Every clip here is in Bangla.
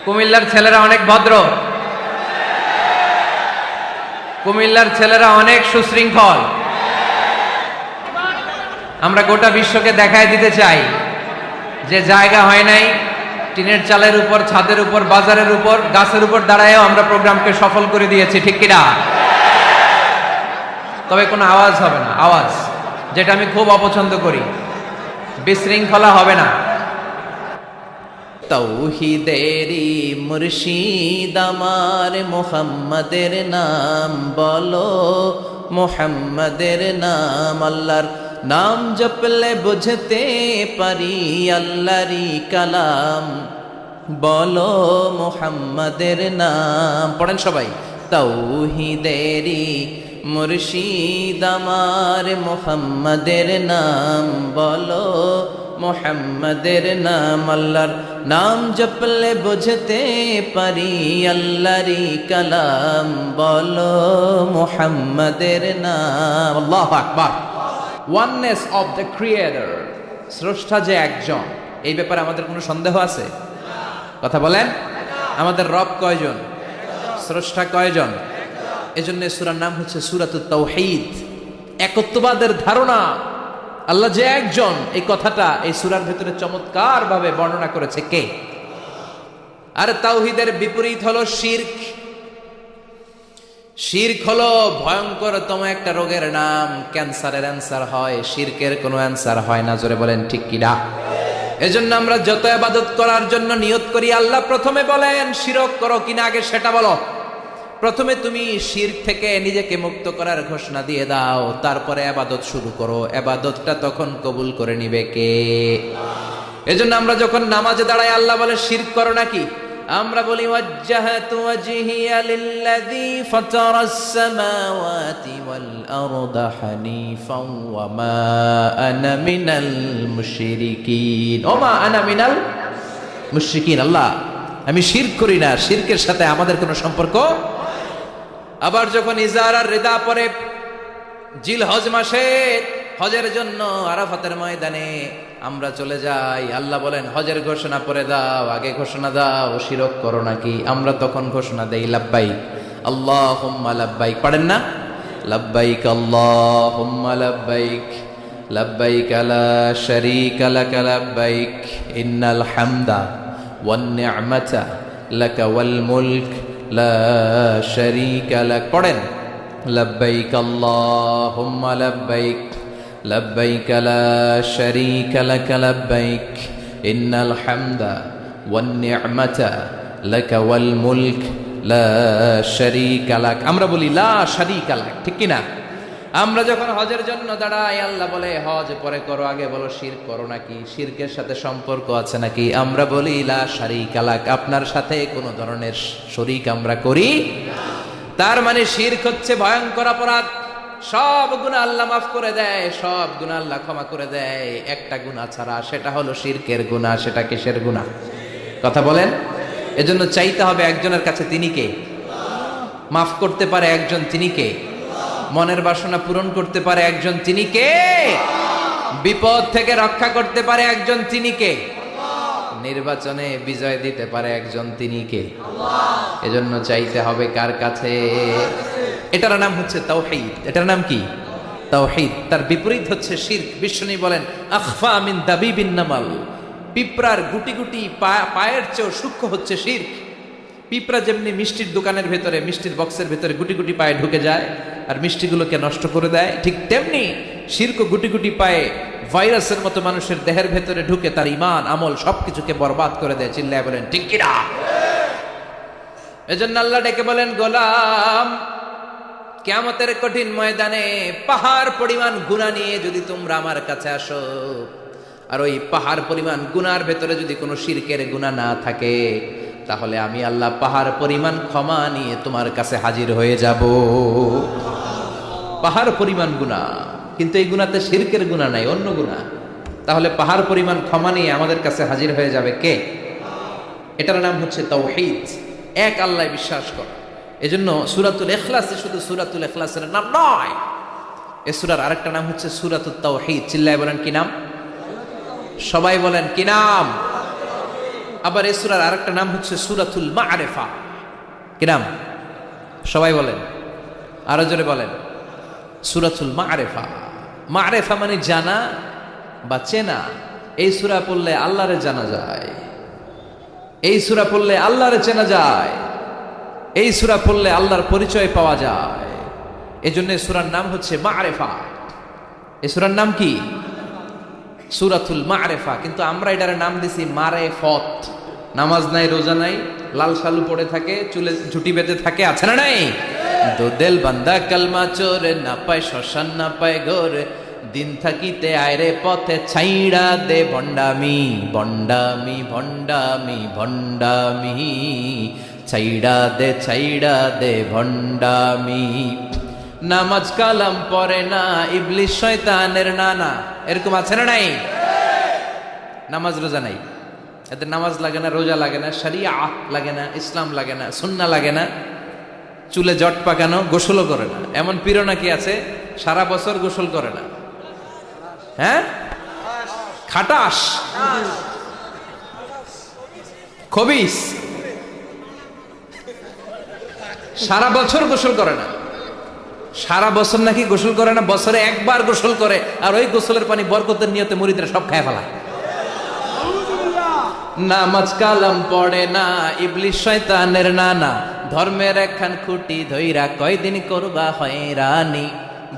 কুমিল্লার ছেলেরা অনেক ভদ্র, কুমিল্লার ছেলেরা অনেক সুশৃঙ্খল। আমরা গোটা বিশ্বকে দেখায় দিতে চাই যে জায়গা হয় নাই, টিনের চালের উপর, ছাদের উপর, বাজারের উপর, গাছের উপর দাঁড়ায়ও আমরা প্রোগ্রামকে সফল করে দিয়েছি, ঠিক কিনা? তবে কোনো আওয়াজ হবে না, আওয়াজ যেটা আমি খুব অপছন্দ করি, বিশৃঙ্খলা হবে না। তৌহিদেরি মুর্শিদ আমার মুহাম্মাদের নাম বলো, মুহাম্মাদের নাম। আল্লাহর নাম জপলে বুঝতে পারি আল্লাহরই কালাম, বলো মুহাম্মাদের নাম। পড়েন সবাই। তৌহিদেরি মুর্শিদ আমার মুহাম্মাদের নাম বলো, মুহাম্মাদের নাম। আল্লাহর নাম জপলে বুঝতে পারি আল্লাহরই কালাম, বলো মুহাম্মাদের নাম। আল্লাহু আকবার। ওয়াননেস অফ দ্য ক্রিয়েটর, স্রষ্টা যে একজন, এই ব্যাপারে আমাদের কোনো সন্দেহ আছে? কথা বলেন। আমাদের রব কয়জন? স্রষ্টা কয়জন? এজন্য সূরার নাম হচ্ছে সূরাতুত তাওহীদ, একত্ববাদের ধারণা। আল্লাহ যে একজন, এই কথাটা এই সূরার ভিতরে চমৎকার ভাবে বর্ণনা করেছে কে? আর তাওহীদের বিপরীত হলো শিরক। শিরক হলো ভয়ঙ্করতম একটা রোগের নাম, ক্যান্সারের অ্যান্সার হয়, শিরকের কোনো অ্যান্সার হয় না। জোরে বলেন ঠিক কিনা? এজন্য আমরা যত ইবাদত করার জন্য নিয়ত করি, আল্লাহ প্রথমে বলেন শিরক করো কিনা আগে সেটা বলো। প্রথমে তুমি শিরক থেকে নিজেকে মুক্ত করার ঘোষণা দিয়ে দাও, তারপরে ইবাদত শুরু করো। ইবাদতটা তখন কবুল করে নিবে কে? এজন্য আমরা যখন নামাজে দাঁড়াই আল্লাহ বলে শিরক করো নাকি? আমরা বলি ওয়াজ্জাহাতু ওয়াজহিয়া লিল্লাযী ফাতারাস সামাওয়াতি ওয়াল আরদা হানিফান ওয়া মা আনা মিনাল মুশরিকিন। ওমা আনা মিনাল মুশরিকিন। আল্লাহ আমি শিরক করি না, শিরকের সাথে আমাদের কোনো সম্পর্ক। আবার যখন ইজার আর রিদা পরে জিল হজ মাসে হজের জন্য আরাফাতের ময়দানে আমরা চলে যাই, আল্লাহ বলেন হজের ঘোষণা পরে দাও, আগে ঘোষণা দাও শিরক করো নাকি? আমরা তখন ঘোষণা দেই লাব্বাইক আল্লাহুম্মা লাব্বাইক। পারেন না? লাব্বাইক আল্লাহুম্মা লাব্বাইক, লাব্বাইক লা শারীকা লাক লাব্বাইক, ইন্নাল হামদা ওয়ান নি'মাতা লাকা ওয়াল মুলক লা শারীকা লাক। পড়েন লাব্বাইক আল্লাহুম্মা লাব্বাইক, লাব্বাইক লা শারীকা লাক লাব্বাইক, ইন্নাল হামদা ওয়ান নি'মাতা লাকা ওয়াল মুলক লা শারীকা লাক। আমরা বলি লা শারীকা লাক, ঠিক কি না? আমরা যখন হজের জন্য দাঁড়াই আল্লাহ বলে হজ পরে করো, আগে বলো শিরক করো নাকি? শিরকের সাথে সম্পর্ক আছে নাকি? আমরা বলি লা শারীকা লাক, আপনার সাথে কোনো ধরনের শরীক আমরা করি। তার মানে শিরক হচ্ছে ভয়ঙ্কর অপরাধ। সব গুনাহ আল্লাহ মাফ করে দেয়, সব গুনাহ আল্লাহ ক্ষমা করে দেয়, একটা গুনাহ ছাড়া, সেটা হলো শিরকের গুনাহ। সেটা কিসের গুনাহ? কথা বলেন। এজন্য চাইতে হবে একজনের কাছে, তিনি কে? মাফ করতে পারে একজন, তিনি কে? মনের বাসনা পূরণ করতে পারে একজন, তিনি কে? বিপদ থেকে রক্ষা করতে পারে একজন, তিনি কে? নির্বাচনে বিজয় দিতে পারে একজন, তিনি কে? এজন্য চাইতে হবে কার কাছে? এটার নাম হচ্ছে তাওহীদ। এটার নাম কি? তাওহীদ। তার বিপরীত হচ্ছে শিরক। বিশ্বনবী বলেন আখফা মিন দাবিবিন নামাল, পিঁপড়ার গুটি গুটি পায়ের চেয়েও সূক্ষ্ম হচ্ছে শিরক। পিঁপড়া যেমনি মিষ্টির দোকানের ভেতরে, মিষ্টির বক্সের ভেতরে গুটি গুটি পায়ে ঢুকে যায় আর মিষ্টিগুলোকে নষ্ট করে দেয়, ঠিক তেমনি শিরক গুটি গুটি পায়ে ভাইরাসের মতো মানুষের দেহের ভেতরে ঢুকে তার ঈমান আমল সবকিছুকে বরবাদ করে দেয়। চিল্লায় বলেন ঠিক কি না? এজন্য আল্লাহ ডেকে বলেন গোলাম, কিয়ামতের কঠিন ময়দানে পাহাড় পরিমাণ গুনাহ নিয়ে যদি তোমরা আমার কাছে আসো, আর ওই পাহাড় পরিমাণ গুনার ভেতরে যদি কোনো শিরকের গুনাহ না থাকে, তাহলে আমি আল্লাহ পাহাড় পরিমাণ ক্ষমা নিয়ে তোমার কাছে হাজির হয়ে যাব। পাহাড় পরিমাণ গুনাহ, কিন্তু এই গুনাতে শিরকের গুনাহ নাই, অন্য গুনাহ। তাহলে পাহাড় পরিমাণ ক্ষমা নিয়ে আমাদের কাছে হাজির হয়ে যাবে কে? এটার নাম হচ্ছে তাওহীদ, এক আল্লাহ বিশ্বাস করা। এজন্য সূরাতুল ইখলাস শুধু সূরাতুল ইখলাসের নাম নয়, এই সূরার আরেকটা নাম হচ্ছে সূরাতুত তাওহীদ। চিল্লায় বলেন কি নাম? সবাই বলেন কি নাম? আবার এই সূরার আরেকটা নাম হচ্ছে সূরাতুল মা'রিফা। কি নাম? সবাই বলেন, আরো জোরে বলেন, সূরাতুল মা'রিফা। মা'রিফা মানে জানা বা চেনা। এই সূরা পড়লে আল্লাহরে জানা যায়, এই সূরা পড়লে আল্লাহরে চেনা যায়, এই সূরা পড়লে আল্লাহর পরিচয় পাওয়া যায়। এজন্য সূরার নাম হচ্ছে মা'রিফা। এই সূরার নাম কি? সূরাতুল মা'রিফা। কিন্তু আমরা এটার নাম দিছি মারেফত। নামাজ নাই, রোজা নাই, লাল শালু পড়ে থাকে, চুলে ঝুটি বেঁধে থাকে, আছে না নাই? দোদেল বান্দা কালমা চোর, না পায় শ্মশান না পায় ঘোর, দিন থাকিতে আয়রে পথে ছাইড়া দে ভণ্ডামি, ভণ্ডামি ভণ্ডামি ভণ্ডামি, ছাইড়া দে ভণ্ডামি। নামাজ কালাম পড়ে না, ইবলিশ শয়তানের নানা, এরকম আছে না নাই? নামাজ রোজা নাই, এদের নামাজ লাগে না, রোজা লাগে না, শরিয়া লাগে না, ইসলাম লাগে না, সুন্নাহ লাগে না, চুলে জট পাকানো, গোসলও করে না। এমন পীর নাকি আছে সারা বছর গোসল করে না। হ্যাঁ, খাটাস, খবিস, সারা বছর গোসল করে না। সারা বছর নাকি গোসল করে না, বছরে একবার গোসল করে, আর ওই গোসলের পানি বরকতের নিয়তে মুরিদরা সব খায় ফেলায়। নামাজ কালাম পড়ে না, ইবলিশ শয়তানের নানা, ধর্মের একখান খুঁটি ধইরা কয়দিন করবা হয়রানি,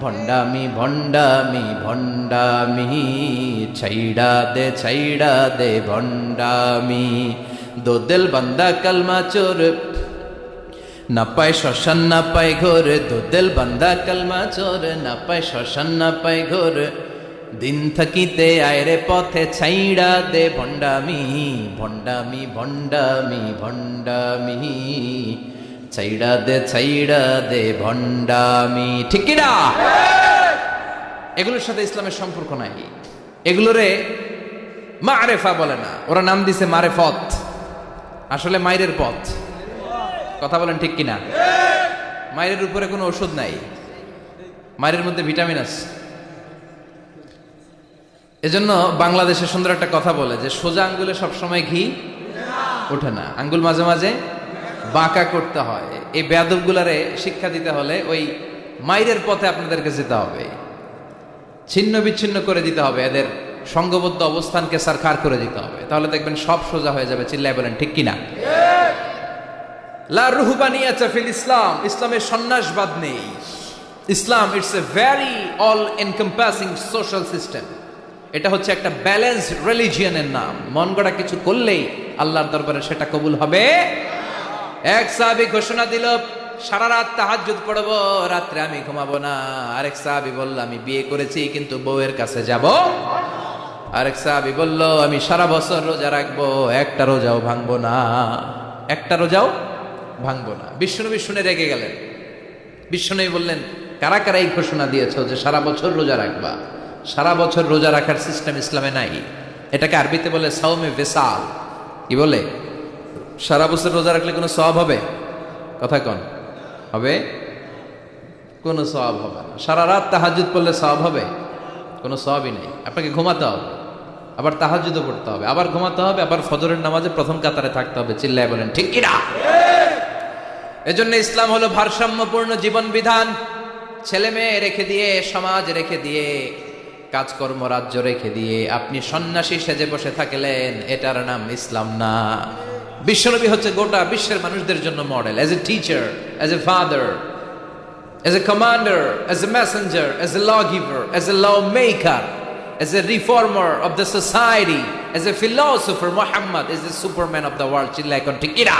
ভণ্ডামি ভণ্ডামি ভণ্ডামি, ছাইড়া দে ভণ্ডামি। দোদেল বান্দা কালমা চোর, না পায় শ্মশান না পায় ঘোর, দোদেল বান্দা কালমা চোর, না পায় শ্মশান না পায় ঘোর, দিন থাকিতে আয়রে পথে ছাইড়া দে ভণ্ডামি, ভণ্ডামি ভণ্ডামি ভণ্ডামি, ছাইড়া দে ভণ্ডামি। ঠিক কি না? এগুলোর সাথে ইসলামের সম্পর্ক নাই, এগুলোরে মা'রিফা বলে না, ওরা নাম দিছে মারেফত। আসলে মাইরের পথ। কথা বলেন ঠিক কিনা? মাইরের উপরে কোনো ওষুধ নাই, মাইরের মধ্যে ভিটামিন আছে। এজন্য বাংলাদেশে সুন্দর একটা কথা বলে যে সোজা আঙ্গুলে সবসময় ঘি ওঠে না, আঙ্গুল মাঝে মাঝে বাঁকা করতে হয়। এই বেয়াদবগুলারে শিক্ষা দিতে হলে ওই মাইরের পথে আপনাদেরকে যেতে হবে, ছিন্ন বিচ্ছিন্ন করে দিতে হবে, এদের সংঘবদ্ধ অবস্থানকে সারখার করে দিতে হবে, তাহলে দেখবেন সব সোজা হয়ে যাবে। চিল্লায় বলেন ঠিক কিনা? লা রুহবানিয়াতা ফিল ইসলাম, ইসলামের সন্ন্যাসবাদ নেই। Islam it's a very all encompassing social system. এটা হচ্ছে একটা ব্যালেন্সড রিলিজিয়নের নাম। মন গড়া কিছু করলেই আল্লাহর দরবারে সেটা কবুল হবে। এক সাহাবী ঘোষণা দিল, সারা রাত তাহাজ্জুদ পড়ব, রাত্রে আমি ঘুমাবো না। আরেক সাহাবী বলল, আমি বিয়ে করেছি কিন্তু বউয়ের কাছে যাব। আরেক সাহাবী বলল, আমি সারা বছর রোজা রাখবো, একটা রোজাও ভাঙবো না, একটা রোজাও ভাঙবো না। বিশ্বনবী শুনে রেগে গেলেন। বিশ্বনবী বললেন, কারা কারা এই ঘোষণা দিয়েছো যে সারা বছর রোজা রাখবা? সারা বছর রোজা রাখার সিস্টেম ইসলামে নাই। এটাকে আরবিতে বলে সাওমে ভিসাল। কি বলে? সারা বছর রোজা রাখলে কোনো সওয়াব হবে? কথা কন, হবে? কোনো সওয়াব হবে না। সারা রাত তাহাজ্জুদ পড়লে সওয়াব হবে? কোনো সওয়াবই নেই। আপনাকে ঘুমাতে হবে, আবার তাহাজ্জুদও পড়তে হবে, আবার ঘুমাতে হবে, আবার ফজরের নামাজে প্রথম কাতারে থাকতে হবে। চিল্লায় বলেন ঠিক কিনা? এজন্য ইসলাম হলো ভারসাম্যপূর্ণ জীবন বিধান। ছেলে মেয়ে রেখে দিয়ে, সমাজ রেখে দিয়ে, কাজকর্ম রাজ্য রেখে দিয়ে আপনি সন্ন্যাসী সেজে বসে থাকলেন, এটার নাম ইসলাম না। বিশ্বনবী হচ্ছে গোটা বিশ্বের মানুষদের জন্য model, as a teacher, as a father, as a commander, as a messenger, as a law giver, as a law maker, as a reformer of the society, as a philosopher, Muhammad is the superman of the world. চিল্লায় এখন ঠিক কিনা?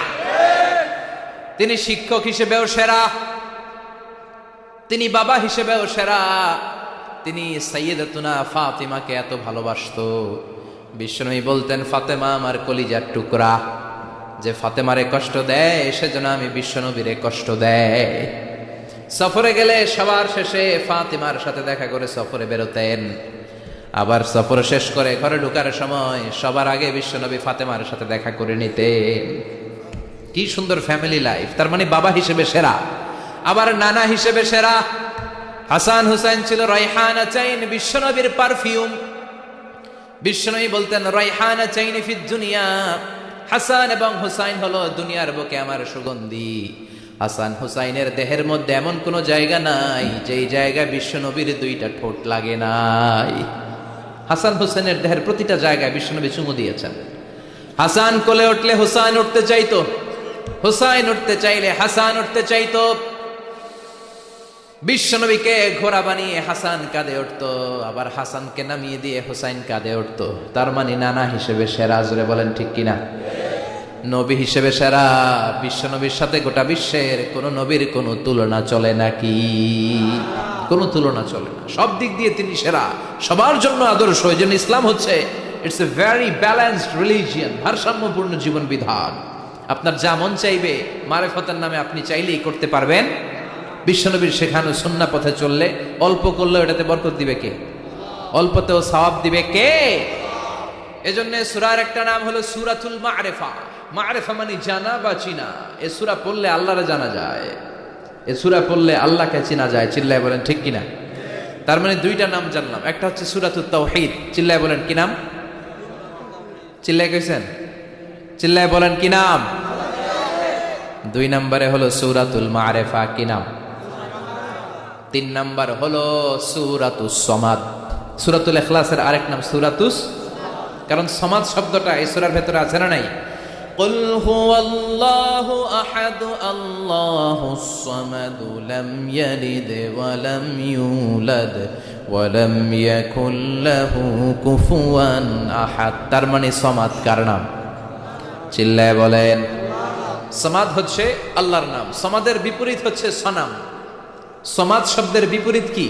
তিনি শিক্ষক হিসেবেও সেরা, তিনি বাবা হিসেবেও সেরা। তিনি সাইয়্যিদাতুনা ফাতিমাকে এত ভালোবাসতো, বিশ্বনবী বলতেন, ফাতেমা আমার কলিজার টুকরা, যে ফাতেমারে কষ্ট দেয় সেজন্য আমি বিশ্বনবীরে কষ্ট দেয়। সফরে গেলে সবার শেষে ফাতিমার সাথে দেখা করে সফরে বেরোতেন, আবার সফর শেষ করে ঘরে ঢোকার সময় সবার আগে বিশ্বনবী ফাতেমার সাথে দেখা করে নিতেন। কি সুন্দর ফ্যামিলি লাইফ। তার মানে বাবা হিসেবে সেরা, আবার নানা হিসেবে সেরা। হাসান হুসাইন ছিল রাইহানা চাইন, বিশ্বনবীর পারফিউম। বিশ্বনবী বলতেন, রাইহানা চাইনি ফিদ দুনিয়া, হাসান এবং হুসাইন হলো দুনিয়ার বুকে আমার সুগন্ধি। হাসান হুসাইনের দেহের মধ্যে এমন কোনো জায়গা নাই যেই জায়গায় বিশ্বনবীর দুইটা ঠোঁট লাগে নাই। হাসান হুসাইনের দেহের প্রতিটা জায়গায় বিশ্বনবী চুমু দিয়েছেন। হাসান কোলে উঠলে হুসাইন উঠতে চাইতো, হুসাইন উঠতে চাইলে হাসান উঠতে চাইতো। বিশ্বনবীকে ঘোড়া বানিয়ে হাসান কাঁধে উঠতো, আবার হাসানকে নামিয়ে দিয়ে হুসাইন কাঁধে উঠতো। তার মানে নানা হিসেবে সেরা, জোরে বলেন ঠিক কিনা? নবী হিসেবে সেরা। বিশ্বনবীর সাথে গোটা বিশ্বের কোন নবীর কোনো তুলনা চলে নাকি? কোনো তুলনা চলে না। সব দিক দিয়ে তিনি সেরা, সবার জন্য আদর্শ। এই জন্য ইসলাম হচ্ছে it's a very balanced religion, ভারসাম্যপূর্ণ জীবন বিধান। আপনার যা মন চাইবে মারেফতের নামে আপনি চাইলেই করতে পারবেন। বিশ্বনবীর শেখানো সুন্নাহ পথে চললে অল্প করলেও এটাতে বরকত দিবে কে? অল্পতেও সওয়াব দিবে কে? এজন্য সূরার একটা নাম হলো সূরাতুল মা'রিফা। মা'রিফা মানে জানা বা চিনা। এই সূরা পড়লে আল্লাহরে জানা যায়, এই সূরা পড়লে আল্লাহকে চেনা যায়। চিল্লায় বলেন ঠিক কিনা? তার মানে দুইটা নাম জানলাম, একটা হচ্ছে সূরাতুত তাওহীদ। চিল্লায় বলেন কি নাম? চিল্লায় কইছেন? চিল্লায় বলেন কি নাম? দুই নম্বরে হলো সূরাতুল মা'রিফা। কি নাম? তিন নম্বর হলো সূরাতুস সমাদ। সূরাতুল ইখলাসের আরেক নাম সূরাতুস, কারণ সমাদ শব্দটা এই সূরার ভেতরে আছে না নাই? কুল হুয়াল্লাহু আহাদ আল্লাহুস সামাদ লাম ইয়ালিদ ওয়া লাম ইউলাদ ওয়া লাম ইয়াকুল লাহু কুফুয়ান আহাদ। তার মানে সমাদ কার নাম? চিল্লায় বলেন। সমাদ হচ্ছে আল্লাহর নাম। সমাদের বিপরীত হচ্ছে সনাম। সমাদ শব্দের বিপরীত কি?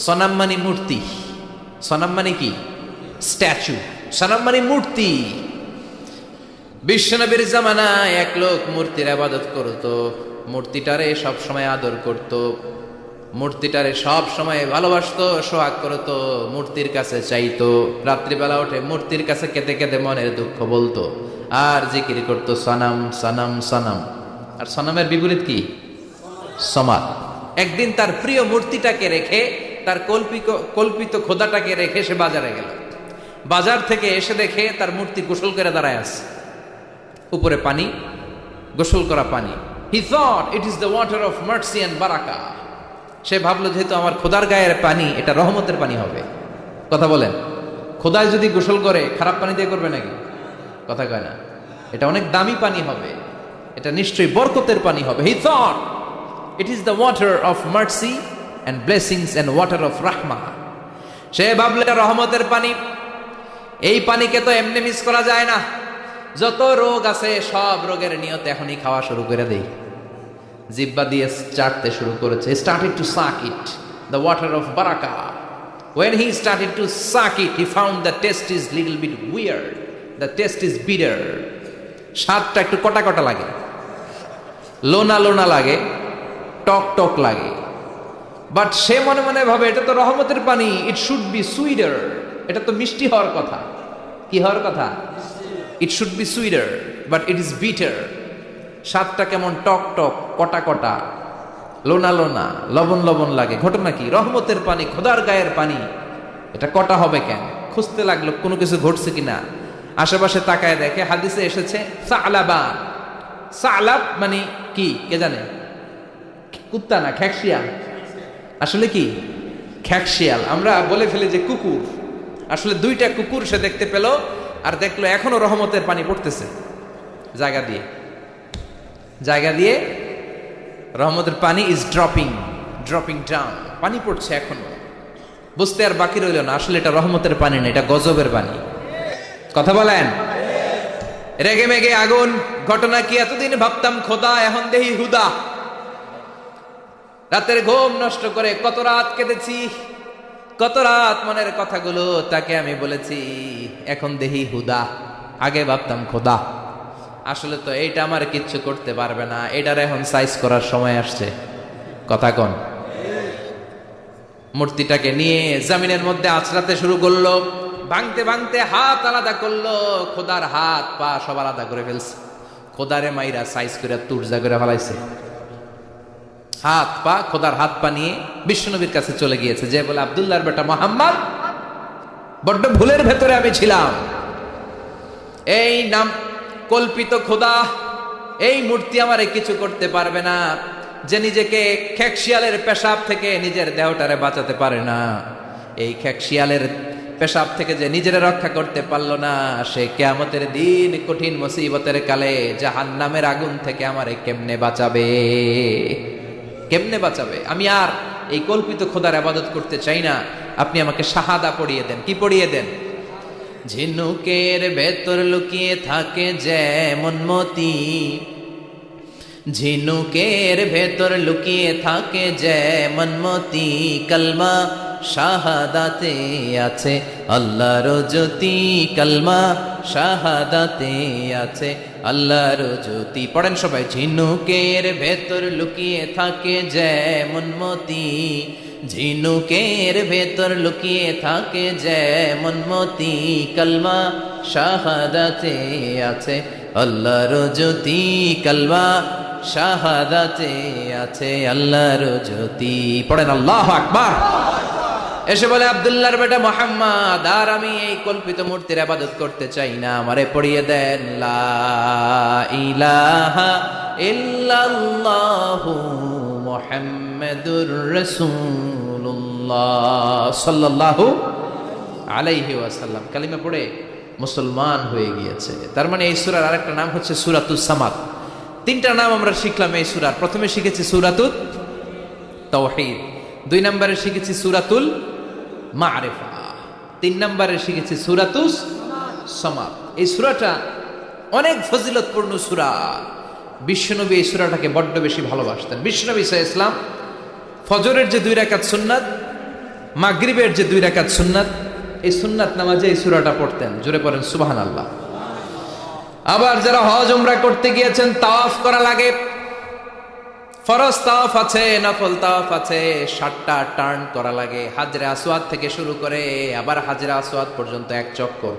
সনাম মানে মূর্তি। সনাম মানে কি? স্ট্যাচু। সনাম মানে মূর্তি। বিশ্বনবীর জামানায় এক লোক মূর্তির ইবাদত করত, মূর্তিটারে সব সময় আদর করত, মূর্তিটারে সব সময় ভালোবাসতো, সোহাগ করত, মূর্তির কাছে চাইতো। রাত্রিবেলা উঠে মূর্তির কাছে কেঁদে কেঁদে মনের দুঃখ বলতো আর জিকির করতো সনাম সনাম সনাম। আর সনামের বিপরীত কি? সমাদ। একদিন তার প্রিয় মূর্তিটাকে রেখে, তার কল্পিত খোদাটাকে রেখে সে বাজারে গেল। বাজার থেকে এসে দেখে তার মূর্তি গোসল করে দাঁড়ায় আছে, উপরে পানি, গোসল করা পানি। He thought it is the water of mercy and বারাকা। সে ভাবলো যেহেতু আমার খোদার গায়ের পানি, এটা রহমতের পানি হবে। কথা বলেন, খোদায় যদি গোসল করে খারাপ পানি দিয়ে করবে নাকি? কথা কয় না। এটা অনেক দামি পানি হবে, এটা নিশ্চয়ই বরকতের পানি হবে। He thought it is the water of mercy and blessings and water of rahmah। সে ভাবলো এটা রহমতের পানি। এই পানিকে তো এমনি মিস করা যায় না। যত রোগ আছে সব রোগের নিয়তে এখনই খাওয়া শুরু করে দেই। জিহ্বা দিয়ে চাটতে শুরু করেছে। started to suck it, the water of baraka. When he started to suck it, he found the taste is little bit weird, the taste is bitter। স্বাদটা একটু কটা কটা লাগে, লোনা লোনা লাগে, টক টক লাগে। বাট সে মনে মনে ভাবে এটা তো রহমতের পানি, ইট শুড বি সুইটার। এটা তো মিষ্টি হওয়ার কথা। কি হওয়ার কথা? It should be sweeter, but it is bitter. স্বাদটা কেমন টক টক, কটা কটা, লোনা লোনা, লবণ লবণ লাগে। ঘটনা কি? রহমতের পানি, খোদার গায়ের পানি, এটা কটা হবে কেন? খুঁজতে লাগলো কোনো কিছু ঘটছে কিনা। আশেপাশে তাকায় দেখে হাদিসে এসেছে সালাবান। সালাব মানে কি কে জানে? কুত্তা না, খ্যাকশিয়াল। আসলে কি? খ্যাকশিয়াল। আমরা বলে ফেলি যে কুকুর, আসলে দুইটা কুকুর সে দেখতে পেল, আর দেখলো এখনো রহমতের পানি পড়তেছে জায়গা দিয়ে, জায়গা দিয়ে রহমতের পানি ইজ ড্রপিং ডাউন। পানি পড়ছে এখনো। বুঝতে আর বাকি রইল না আসলে এটা রহমতের পানি না, এটা গজবের পানি। কথা বলেন। রেগে মেগে আগুন। ঘটনা কি? এতদিন ভাবতাম খোদা, এখন দেহি হুদা। রাতের ঘুম নষ্ট করে কত রাত কেঁদেছি, কত রাত মনের কথাগুলো তাকে আমি বলেছি, এখন দেহি হুদা। আগে ভাবতাম খোদা। আসলে তো এইটা আমার কিচ্ছু করতে পারবে না, এটার এখন সাইজ করার সময় আসছে। কথা কন। মূর্তিটাকে নিয়ে জমিনের মধ্যে আছড়াতে শুরু করলো, ভাঙতে ভাঙতে হাত আলাদা করলো, খোদার হাত পা সব আলাদা করে ফেলছে। খোদারে মাইরা সাইজ করে তুরজা করে ফেলাইছে। হাত পা, খোদার হাত পা নিয়ে বিশ্বনবীর কাছে চলে গিয়েছে, যে বলে আব্দুল্লাহর বেটা মুহাম্মদ, বড্ড ভুলের ভেতরে আমি ছিলাম। এই নাম কল্পিত খোদা, এই মূর্তি আমারে কিছু করতে পারবে না, যে নিজেকে খেকশিয়ালের পেশাব থেকে নিজের দেহটারে বাঁচাতে পারে না, এই খেকশিয়ালের পেশাব থেকে যে নিজের রক্ষা করতে পারলো না, সে কিয়ামতের দিন কঠিন মুসিবতের কালে জাহান্নামের আগুন থেকে আমারে কেমনে বাঁচাবে, কেমনে বাঁচাবে? আমি আর এই কল্পিত খোদার ইবাদত করতে চাই না, আপনি আমাকে শাহাদা পড়িয়ে দেন। কি পড়িয়ে দেন? ঝিনুকের ভেতর লুকিয়ে থাকে যেমন মতি, ঝিনুকের ভেতর লুকিয়ে থাকে যেমন মতি, কলমা শাহাদাতে আছে আল্লাহর জ্যোতি, কলমা শাহাদাতে আছে আল্লাহর জ্যোতি। পড়েন সবাই। ঝিনুকের ভেতর লুকিয়ে থাকে যেমন মতি, ঝিনুকের ভেতর লুকিয়ে থাকে যেমন মতি, কলমা শাহাদাতে আছে আল্লাহর জ্যোতি, কলমা শাহাদাতে আছে আল্লাহর জ্যোতি। পড়েন আল্লাহু আকবার। এসে বলে আব্দুল্লাহর বেটা মুহাম্মদ, আর আমি এই কল্পিত মূর্তির ইবাদত করতে চাই না, আমারে পড়িয়ে দেন লা ইলাহা ইল্লাল্লাহু মুহাম্মাদুর রাসূলুল্লাহ সাল্লাল্লাহু আলাইহি ওয়াসাল্লাম। কালিমা পড়ে মুসলমান হয়ে গিয়েছে। তার মানে এই সূরার আরেকটা নাম হচ্ছে সূরাতুস সামাদ। তিনটা নাম আমরা শিখলাম এই সূরার। প্রথমে শিখেছি সূরাতুত তাওহীদ, 2 নম্বরে শিখেছি সূরাতুল মারিফা, 3 নম্বরে শিখেছি সূরাতুস সামাদ। এই সূরাটা অনেক ফজিলতপূর্ণ সূরা। বিশ্বনবী এই সূরাটাকে বড্ড বেশি ভালোবাসতেন। বিশ্বনবী সাল্লাল্লাহু আলাইহি ওয়াসাল্লাম ফজরের যে 2 রাকাত সুন্নাত, মাগরিবের যে 2 রাকাত সুন্নাত, এই সুন্নাত নামাজে এই সূরাটা পড়তেন। জোরে পড়েন সুবহানাল্লাহ। আবার যারা হজ উমরা করতে গিয়েছেন, তাওয়াফ করা লাগে, ফরজ তাওয়াফ আছে, নফল তাওয়াফ আছে, 7টা টার্ন করা লাগে। হাজরে আসওয়াদ থেকে শুরু করে আবার হাজরে আসওয়াদ পর্যন্ত 1 চক্কর,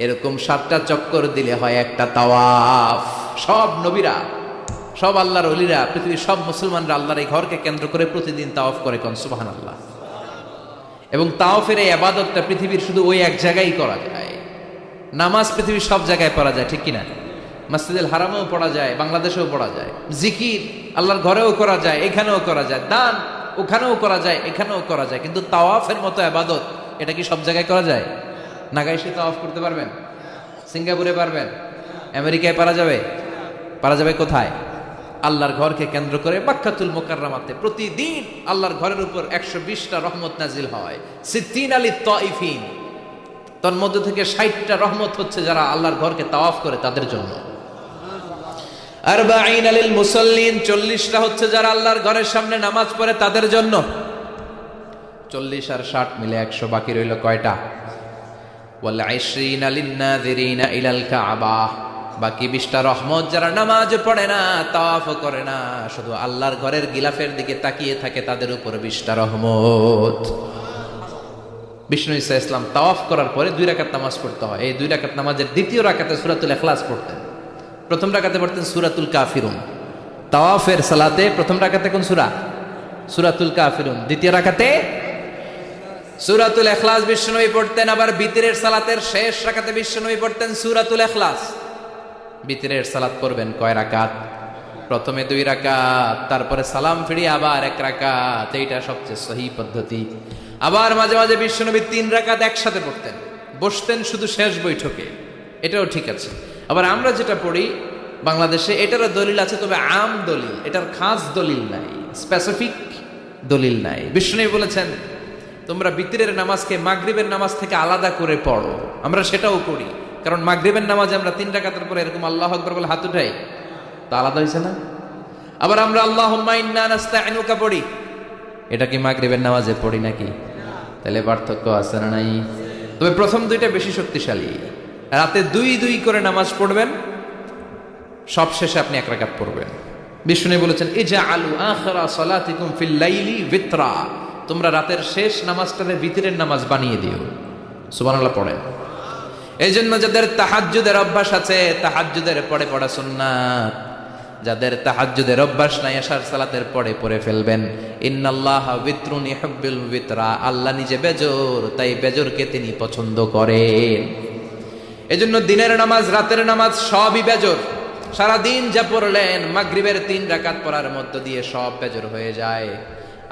এরকম 7টা চক্কর দিলে হয় একটা তাওয়াফ। সব নবীরা, সব আল্লাহর ওলিরা, পৃথিবীর সব মুসলমানরা আল্লাহর এই ঘরকে কেন্দ্র করে প্রতিদিন তাওয়াফ করে। কোন সুবহানাল্লাহ। এবং তাওয়াফের এই ইবাদতটা পৃথিবীর শুধু ওই এক জায়গায় করা যায়। নামাজ পৃথিবীর সব জায়গায় পড়া যায়, ঠিক কিনা? মসজিদুল হারামেও পড়া যায়, বাংলাদেশেও পড়া যায়। জিকির আল্লাহর ঘরেও করা যায়, এখানেও করা যায়। দান ওখানেও করা যায়, এখানেও করা যায়। কিন্তু তাওয়াফের মতো ইবাদত, এটা কি সব জায়গায় করা যায়? নাগাইশে তাওয়াফ করতে পারবেন? সিঙ্গাপুরে পারবেন? আমেরিকায় পারা যাবে? পারা যাবে কোথায়? আল্লাহর ঘরকে কেন্দ্র করে মক্কাতুল মুকাররমাতে প্রতিদিন আল্লাহর ঘরের উপর 120টা রহমত নাজিল হয়। সিদ্দিন আলী তাইফিন, তার মধ্যে থেকে 60টা রহমত হচ্ছে যারা আল্লাহর ঘরকে তাওয়াফ করে তাদের জন্য। 40 লিল মুসাল্লিন, 40টা হচ্ছে যারা আল্লাহর ঘরের সামনে নামাজ পড়ে তাদের জন্য। 40 আর 60 মিলে 100, বাকি রইল কয়টা? ওয়াল 20 লিন নাযিরিনা ইলাল কাবা, বাকি 20টা রহমত যারা নামাজ পড়ে না, তাওয়াফ করে না, শুধু আল্লাহর ঘরের গিলাফের দিকে তাকিয়ে থাকে, তাদের উপর 20টা রহমত। বিষ্ণু ঈসা ইসলাম তাওয়াফ করার পরে 2 রাকাত নামাজ পড়তে হয়। এই 2 রাকাত নামাজের দ্বিতীয় রাকাতে সূরাতুল ইখলাস পড়তেন, প্রথম রাকাতে পড়তেন সূরাতুল কাফিরুন। তাওয়াফের সালাতে প্রথম রাকাতে কোন সূরা? সূরাতুল কাফিরুন। দ্বিতীয় রাকাতে সূরাতুল ইখলাস বিষ্ণুনবী পড়তেন। আবার বিতরের সালাতের শেষ রাকাতে বিষ্ণুনবী পড়তেন সূরাতুল ইখলাস। বিতরের সালাত করবেন কয় রাকাত? প্রথমে 2 রাকাত, তারপরে সালাম ফিরিয়ে আবার 1 রাকাত। এইটা সবচেয়ে সহি পদ্ধতি। আবার মাঝে মাঝে বিশ্বনবী 3 রাকাত একসাথে পড়তেন, বসতেন শুধু শেষ বৈঠকে, এটাও ঠিক আছে। আবার আমরা যেটা পড়ি বাংলাদেশে, এটারও দলিল আছে, তবে আম দলিল, এটার খাস দলিল নাই, স্পেসিফিক দলিল নাই। বিষ্ণু বলেছেন তোমরা বিতরের নামাজকে মাগরিবের নামাজ থেকে আলাদা করে পড়ো। আমরা সেটাও করি, কারণ মাগরিবের নামাজে আমরা 3 রাকাতের পরে এরকম আল্লাহু আকবার বলে হাত উঠাই, তা আলাদা হয়েছে না? আবার আমরা আল্লাহুম্মা ইন্না নাস্তাইনুকা পড়ি, এটা কি মাগরিবের নামাজে পড়ি নাকি? তাহলে পার্থক্য আছে না নাই? তবে প্রথম 2টা বেশি শক্তিশালী। রাতে 2 করে নামাজ পড়বেন, সব শেষে আপনি 1 রাকাত পড়বেন। বিষ্ণু বলেছেন ইজআলু আখিরা সালাতিকুম ফিল লাইলি বিতরা, তোমরা রাতের শেষ নামাজটাকে বিতরের নামাজ বানিয়ে দিও। সুবহানাল্লাহ পড়েন। এই জন্য যাদের তাহাজ্জুদের অভ্যাস আছে, তাহাজ্জুদের পরে পড়া সুন্নাত। যাদের তাহাজ্জুদের অভ্যাস নাই, আশার সালাতের পরে পড়ে ফেলবেন। ইন্নাল্লাহা বিতরুন ইউহিব্বুল বিতরা, আল্লাহ নিজে বেজর, তাই বেজরকে তিনি পছন্দ করেন। এজন্য দিনের নামাজ রাতের নামাজ সবই বেজর। সারাদিন যা পড়লেন মাগরিবের 3 রাকাত পড়ার মধ্য দিয়ে সব বেজর হয়ে যায়।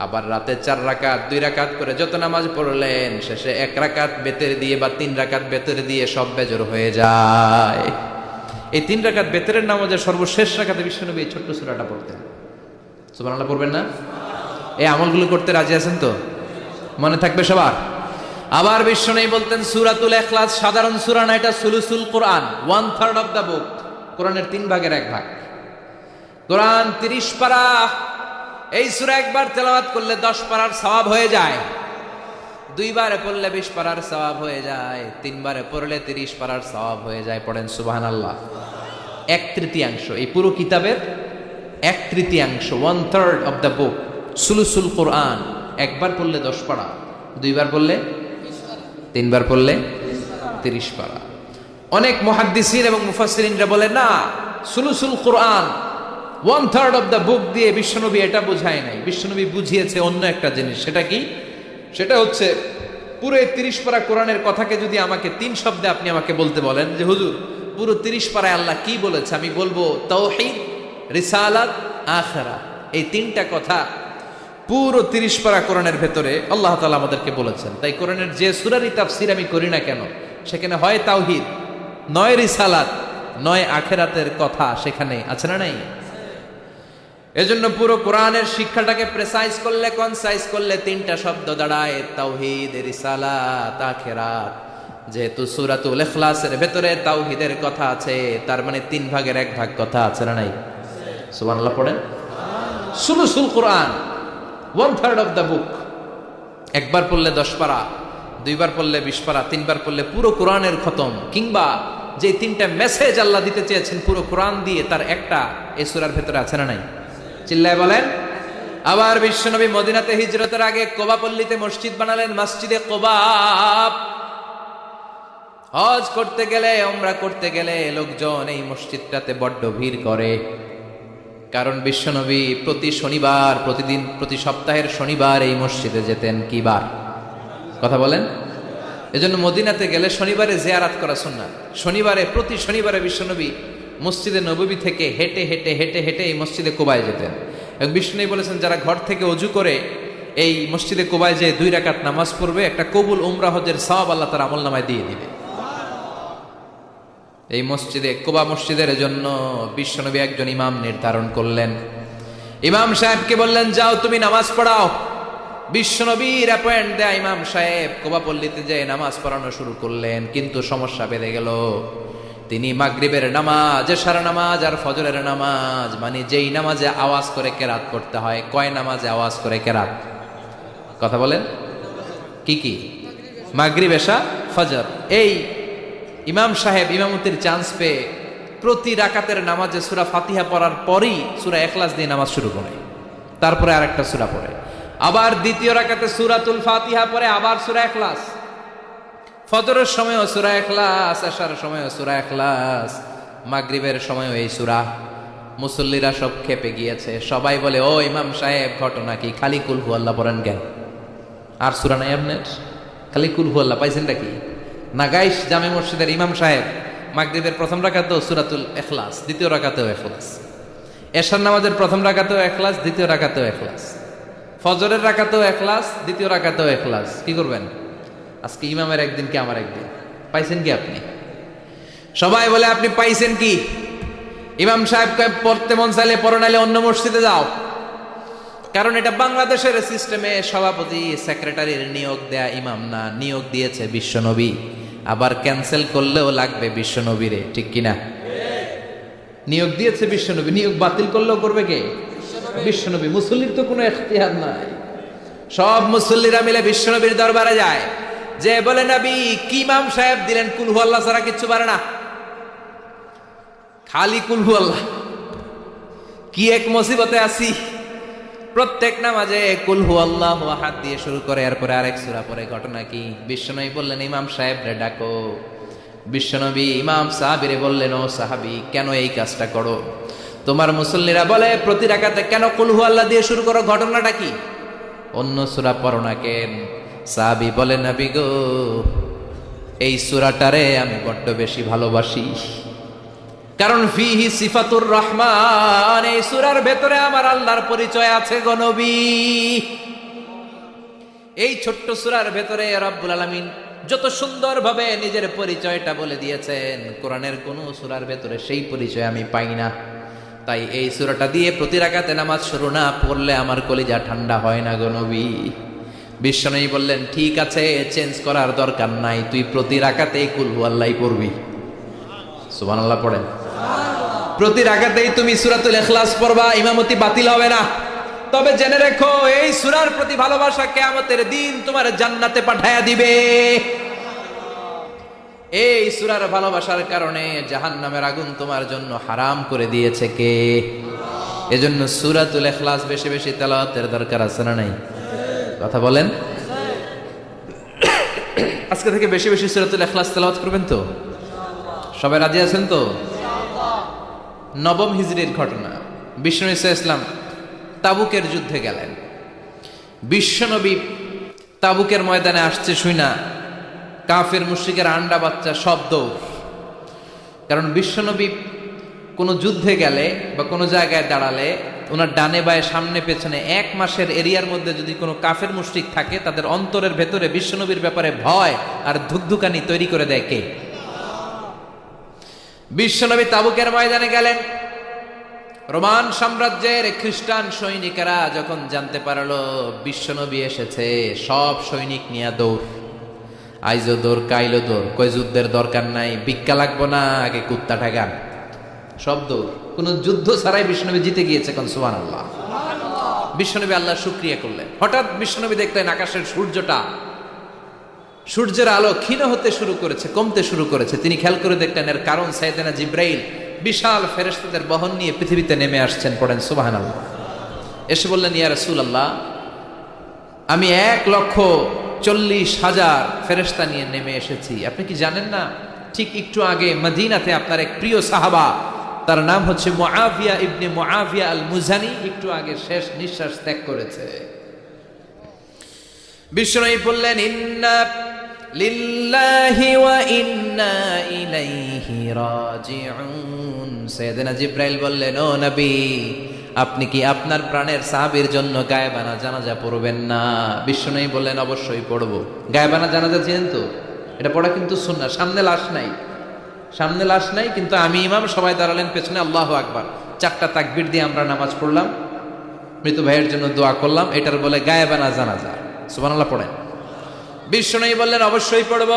আবার রাতে 4 রাকাত 2 রাকাত করে যত নামাজ পড়লেন শেষে 1 রাকাত বেতের দিয়ে বা 3 রাকাত বেতের দিয়ে সব বেজর হয়ে যায়। এই 3 রাকাত বেতের নামাজের সর্বশেষ রাকাতে বিশ্বনবী এই ছোট্ট সূরাটা পড়তেন। সুবহানাল্লাহ পড়বেন না? এই আমলগুলো করতে রাজি আছেন তো? মনে থাকবে সবার? আবার বিশ্বনবী বলতেন সূরাতুল ইখলাস সাধারণ সূরা না, এটা সুলুসুল কোরআন, 1/3 অফ দ্য বুক। কোরআনের 3 ভাগের 1 ভাগ। কোরআন 30 পারা। এই সূরা একবার তেলাওয়াত করলে 10 পারার সওয়াব হয়ে যায়। 2 বারে পড়লে 20 পারার সওয়াব হয়ে যায়। 3 বারে পড়লে 30 পারার সওয়াব হয়ে যায়। পড়েন সুবহানাল্লাহ। 1/3 এই পুরো কিতাবের 1/3, 1/3 অফ দ্য বুক সুলুসুল কোরআন। একবার পড়লে 10 পারা, 2 বার পড়লে 3 বার পড়লে 30 পারা। অনেক মুহাদ্দিসিন এবং মুফাসসিরিনরা বলে না, সুলুসুল কোরআন 1/3 অফ দ্য বুক দিয়ে বিশ্বনবী এটা বোঝায় নাই। বিশ্বনবী বুঝিয়েছে অন্য একটা জিনিস। সেটা কি? সেটা হচ্ছে পুরো 30 পারা কোরআনের কথাকে যদি আমাকে 3 শব্দে আপনি আমাকে বলতে বলেন যে হুজুর পুরো 30 পারায় আল্লাহ কি বলেছে, আমি বলবো তাওহীদ, রিসালাত, আখিরাত। এই 3টা কথা পুরো 30 পারা কোরআনের ভেতরে আল্লাহ তাআলা আমাদেরকে বলেছেন। তাই কোরআনের যে সূরারই তাফসীর আমি করি না কেন, সেখানে হয় তাওহীদ, নয় রিসালাত, নয় আখিরাতের কথা সেখানে আছে না নাই? এজন্য পুরো কোরআনের শিক্ষাটাকে প্রেসাইজ করলে, কনসাইজ করলে 3টা শব্দ দাঁড়ায়, তাওহীদ, রিসালাত, আখিরাত। যেহেতু সূরাতুল ইখলাসের ভেতরে তাওহীদের কথা আছে, তার মানে 3 ভাগের 1 ভাগ কথা আছে না নাই? সুবহানাল্লাহ পড়েন। সুলুসুল কোরআন 1/3 অফ দ্য বুক। একবার পড়লে 10 পারা, 2 বার পড়লে 20 পারা, 3 বার পড়লে পুরো কোরআনের খতম। কিংবা যে 3টা মেসেজ আল্লাহ দিতে চেয়েছেন পুরো কোরআন দিয়ে, তার একটা এই সূরার ভেতরে আছে না নাই? চিল্লায় বলেন। আবার বিশ্বনবী মদিনাতে হিজরতের আগে কোবা পল্লীতে মসজিদ বানালেন, মসজিদে কোবা। হজ করতে গেলে, উমরা করতে গেলে লোকজন এই মসজিদটাতে বড্ড ভিড় করে। কারণ বিশ্বনবী প্রতি শনিবার, প্রতিদিন, প্রতি সপ্তাহের শনিবার এই মসজিদে যেতেন। কি বার? কথা বলেন। এজন্য মদিনাতে গেলে শনিবারে জিয়ারাত করা সুন্নাত। শনিবারে, প্রতি শনিবারে বিশ্বনবী মসজিদে নববী থেকে হেঁটে হেঁটে হেঁটে হেঁটে এই মসজিদে কোবায় যেতেন। এবং বিশ্বনবী বলেছেন যারা ঘর থেকে অজু করে এই মসজিদে কোবায় যে 2 রাকাত নামাজ পড়বে, একটা কবুল উমরা হজের সওয়াব আল্লাহ তার আমলনামায় দিয়ে দিবে। এই মসজিদে, কোবা মসজিদের জন্য বিশ্বনবী একজন ইমাম নির্ধারণ করলেন। ইমাম সাহেবকে বললেন যাও তুমি নামাজ পড়াও। বিশ্বনবীর অ্যাপয়েন্ট দেয়া ইমাম সাহেব কোবা পল্লীতে যেয়ে নামাজ পড়ানো শুরু করলেন। কিন্তু সমস্যা বেড়ে গেল। তিনি মাগরিবের নামাজ, এশার নামাজ আর ফজরের নামাজ, মানে যেই নামাজে আওয়াজ করে কেরাত পড়তে হয়, কয় নামাজে আওয়াজ করে কেরাত? কথা বলেন। কি কি? মাগরিব, এশা, ফজর। এই ইমাম সাহেব ইমামতির চান্স পেয়ে প্রতি রাকাতের নামাজে সূরা ফাতিহা পড়ার পরই সূরা ইখলাস দিয়ে নামাজ শুরু করে, তারপরে আরেকটা সূরা পড়ে। আবার দ্বিতীয় রাকাতে সূরাতুল ফাতিহা পড়ে, আবার সূরা ইখলাস। ফজরের সময়ও সূরা ইখলাস, এশার সময়ও সূরা ইখলাস, মাগরিবের সময়ও এই সূরা। মুসল্লিরা সব খেপে গিয়েছে। সবাই বলে ও ইমাম সাহেব ঘটনা কি? খালি কুল হু আল্লাহ পড়েন কেন? আর সূরা নাই আপনার? খালি কুল হু আল্লাহ পাইছেনটা কি? নাগাইশ জামে মসজিদের ইমাম সাহেব মাগরিবের প্রথম রাকাতেও সূরাতুল ইখলাস, দ্বিতীয় রাকাতেও ইখলাস। এশার নামাজের প্রথম রাকাতেও ইখলাস, দ্বিতীয় রাকাতেও ইখলাস। ফজরের রাকাতেও ইখলাস, দ্বিতীয় রাকাতেও ইখলাস। কি করবেন? আজকে ইমামের একদিন কি আমার একদিন। পাইছেন কি আপনি? সবাই বলে আপনি পাইছেন কি? ইমাম সাহেবকে পড়তে মন চাইলে পড়ো, নাইলে অন্য মসজিদে যাও। কারণ এটা বাংলাদেশের সিস্টেমে সভাপতি সেক্রেটারির নিয়োগ দেয়া ইমাম না, নিয়োগ দিয়েছে বিশ্বনবী। আবার ক্যান্সেল করলেও লাগবে বিশ্বনবীরে, ঠিক কিনা? নিয়োগ দিয়েছে বিশ্বনবী, নিয়োগ বাতিল করলেও করবে কে? বিশ্বনবী। মুসল্লির তো কোনো এখতিয়ার নাই। সব মুসল্লিরা মিলে বিশ্বনবীর দরবারে যায়, যে বলে নবী কি ইমাম সাহেব দিলেন, কুল হু আল্লাহ ছাড়া কিচ্ছু পারে না, খালি কুল হু আল্লাহ। কি এক মুসিবতে আছি। প্রত্যেক নামাজে কুল হু আল্লাহু আহাদ দিয়ে শুরু করে, এরপরে আরেক সূরা পড়ে। ঘটনা কি? বিশ্বনবী বললেন ইমাম সাহেব রে ডাকো। বিশ্বনবী ইমাম সাহাবীরে বললেন ও সাহাবী, কেন এই কাজটা করো? তোমার মুসল্লিরা বলে প্রতি রাকাতে কেন কুল হু আল্লাহ দিয়ে শুরু করো, ঘটনাটা কি? অন্য সূরা পড়ো না কেন? সাহাবী বলে নবী গো, এই সূরাটারে আমি বড্ড বেশি ভালোবাসি, কারণ ফিহি সিফাতুর রহমান, এই সূরার ভেতরে আমার আল্লাহর পরিচয় আছে গো নবী। এই ছোট্ট সূরার ভেতরে রব্বুল আলামিন যত সুন্দরভাবে নিজের পরিচয়টা বলে দিয়েছেন, কোরআনের কোন সূরার ভেতরে সেই পরিচয় আমি পাই না। তাই এই সূরাটা দিয়ে প্রতি রাকাতে নামাজ শুরু না পড়লে আমার কলিজা ঠান্ডা হয় না গো নবী। বিশ্বনবী বললেন, ঠিক আছে, চেঞ্জ করার দরকার নাই, তুই প্রতি রাকাতেই কুল হুয়াল্লাহ পড়বি। সুবহানাল্লাহ পড়েন। প্রতি রাকাতেই তুমি সূরাতুল ইখলাস পড়বা, ইমামতি বাতিল হবে না। তবে জেনে রেখো, এই সূরার প্রতি ভালোবাসা কিয়ামতের দিন তোমার জান্নাতে পাঠায়া দিবে। এই সূরার ভালোবাসার কারণে জাহান্নামের আগুন তোমার জন্য হারাম করে দিয়েছে কে? এজন্য সূরাতুল ইখলাস বেশি বেশি তেলাওয়াতের দরকার আছে না নাই? কথা বলেন। আজকে থেকে বেশি বেশি সূরাতুল ইখলাস তেলাওয়াত করবেন তো? সবাই রাজি আছেন তো? নবম হিজরির ঘটনা, বিশ্বনবী সাল্লাল্লাহু আলাইহি ওয়াসাল্লাম তাবুকের যুদ্ধে গেলেন। বিশ্বনবী তাবুকের ময়দানে আসছে শুইনা কাফের মুশরিকের আন্ডা বাচ্চা সব দৌড়। কারণ বিশ্বনবী কোনো যুদ্ধে গেলে বা কোনো জায়গায় দাঁড়ালে ওনার ডানে বায়ে সামনে পেছনে 1 মাসের এরিয়ার মধ্যে যদি কোনো কাফের মুশরিক থাকে, তাদের অন্তরের ভেতরে বিশ্বনবীর ব্যাপারে ভয় আর ধুকধুকানি তৈরি করে দেয় কে? বিশ্বনবী তাবুকের ময়দানে গেলেন। রোমান সাম্রাজ্যের খ্রিস্টান সৈনিকেরা যখন জানতে পারলো বিশ্বনবী এসেছে, সব সৈনিক নিয়ে দৌড়। আইজো দৌড়, কাইলো দৌড়, কই যুদ্ধের দরকার নাই, ভিক্ষা লাগবো না, আগে কুত্তা ঠেকান। সব দৌড়, কোন যুদ্ধ ছাড়াই বিশ্বনবী জিতে গিয়েছে। কোন সুবহানাল্লাহ। বিশ্বনবী আল্লাহর শুকরিয়া করলেন। হঠাৎ বিশ্বনবী দেখলেন আকাশের সূর্যের আলো ক্ষীণ হতে শুরু করেছে, কমতে শুরু করেছে। তিনি খেয়াল করে দেখলেন এর কারণ সাইয়েদনা জিব্রাইল বিশাল ফেরেশতাদের বহন নিয়ে পৃথিবীতে নেমে আসছেন। পড়েন সুবহানাল্লাহ। এসে বললেন, ইয়া রাসূলুল্লাহ, আমি 1,40,000 ফেরেশতা নিয়ে নেমে এসেছি। আপনি কি জানেন না, ঠিক একটু আগে মদিনাতে আপনার এক প্রিয় সাহাবা, তার নাম হচ্ছে মুআবিয়া ইবনে মুআবিয়া আল মুজানি, একটু আগে শেষ নিঃশ্বাস ত্যাগ করেছে। বিশ্বনবী বললেন, ইন্না লিল্লাহি ওয়া ইন্না ইলাইহি রাজিউন। সাইয়েদনা জিব্রাইল বললেন, ও নবী, আপনি কি আপনার প্রাণের সাহাবীর জন্য গায়েবানা জানাজা পড়বেন না? বিশ্বনবী বললেন, অবশ্যই পড়ব। গায়েবানা জানাজা চিনেন তো? এটা পড়া কিন্তু সুন্নাহ। সামনে লাশ নাই, কিন্তু আমি ইমাম, সবাই দাঁড়ালেন পেছনে, আল্লাহু আকবার, 4টা তাকবীর দিয়ে আমরা নামাজ পড়লাম, মৃত ভাইয়ের জন্য দোয়া করলাম। এটার বলে গায়েবানা জানাজা। সুবহানাল্লাহ পড়েন। বিশ্বনবী বললেন, অবশ্যই পড়ব।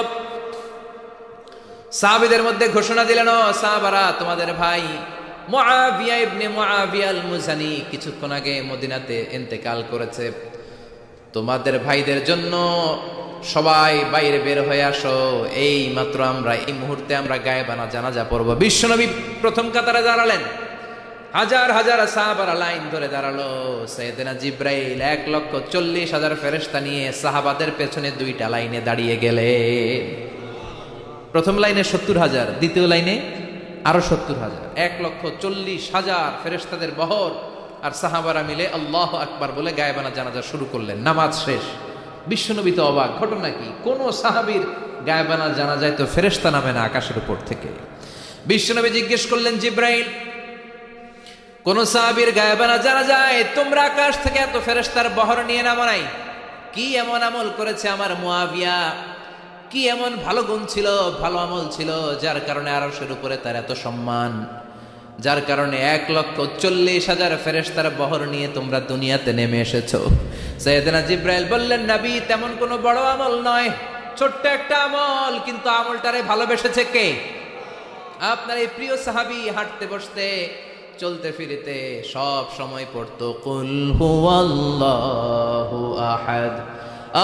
সাহাবীদের মধ্যে ঘোষণা দিলেন, ও সাহাবারা, তোমাদের ভাই মুআবিয়া ইবনে মুআবিয়া আল মুজানি কিছুক্ষণ আগে মদিনাতে ইন্তেকাল করেছে। তোমাদের ভাইদের জন্য সবাই বাইরে বের হয়ে আসো, এই মাত্র আমরা এই মুহূর্তে আমরা গায়েবানা জানাজা পড়ব। বিশ্বনবী প্রথম কাতারে দাঁড়ালেন, হাজার হাজার সাহাবারা লাইন ধরে দাঁড়ালো। সাইয়েদনা জিব্রাইল 1,40,000 ফেরেশতা নিয়ে সাহাবাদের পেছনে 2টা লাইনে দাঁড়িয়ে গেলেন। প্রথম লাইনে 70,000, দ্বিতীয় লাইনে আরো 70,000, 1,40,000 ফেরেশতাদের বহর। আর সাহাবারা মিলে আল্লাহু আকবার বলে গায়েবানা জানাজা শুরু করলেন। নামাজ শেষ। বিশ্বনবী তো অবাক, ঘটনা কি? কোন সাহাবীর গায়েবানা জানাজায় তো ফেরেশতা নামে না আকাশের উপর থেকে। বিশ্বনবী জিজ্ঞেস করলেন, জিব্রাইল, কোন সাহাবীর গায়েবানা জানাজায় তোমরা আকাশ থেকে এত ফেরেশতার বহর নিয়ে নামো নাই? কি এমন আমল করেছে আমার মুআবিয়া? কি এমন ভালো গুণ ছিল, ভালো আমল ছিল, যার কারণে আরশের উপরে তার এত সম্মান, যার কারণে 1,40,000 ফেরেশতার বহর নিয়ে তোমরা দুনিয়াতে নেমে এসেছো? সাইয়েদনা জিব্রাইল বললেন, নবী, তেমন কোনো বড় আমল নয়, ছোট্ট একটা আমল, কিন্তু আমলটারে ভালোবেসেছে কে? আপনার এই প্রিয় সাহাবী হাঁটতে বসতে চলতে ফিরিতে সব সময় পড়তো কুল হুয়াল্লাহু আহাদ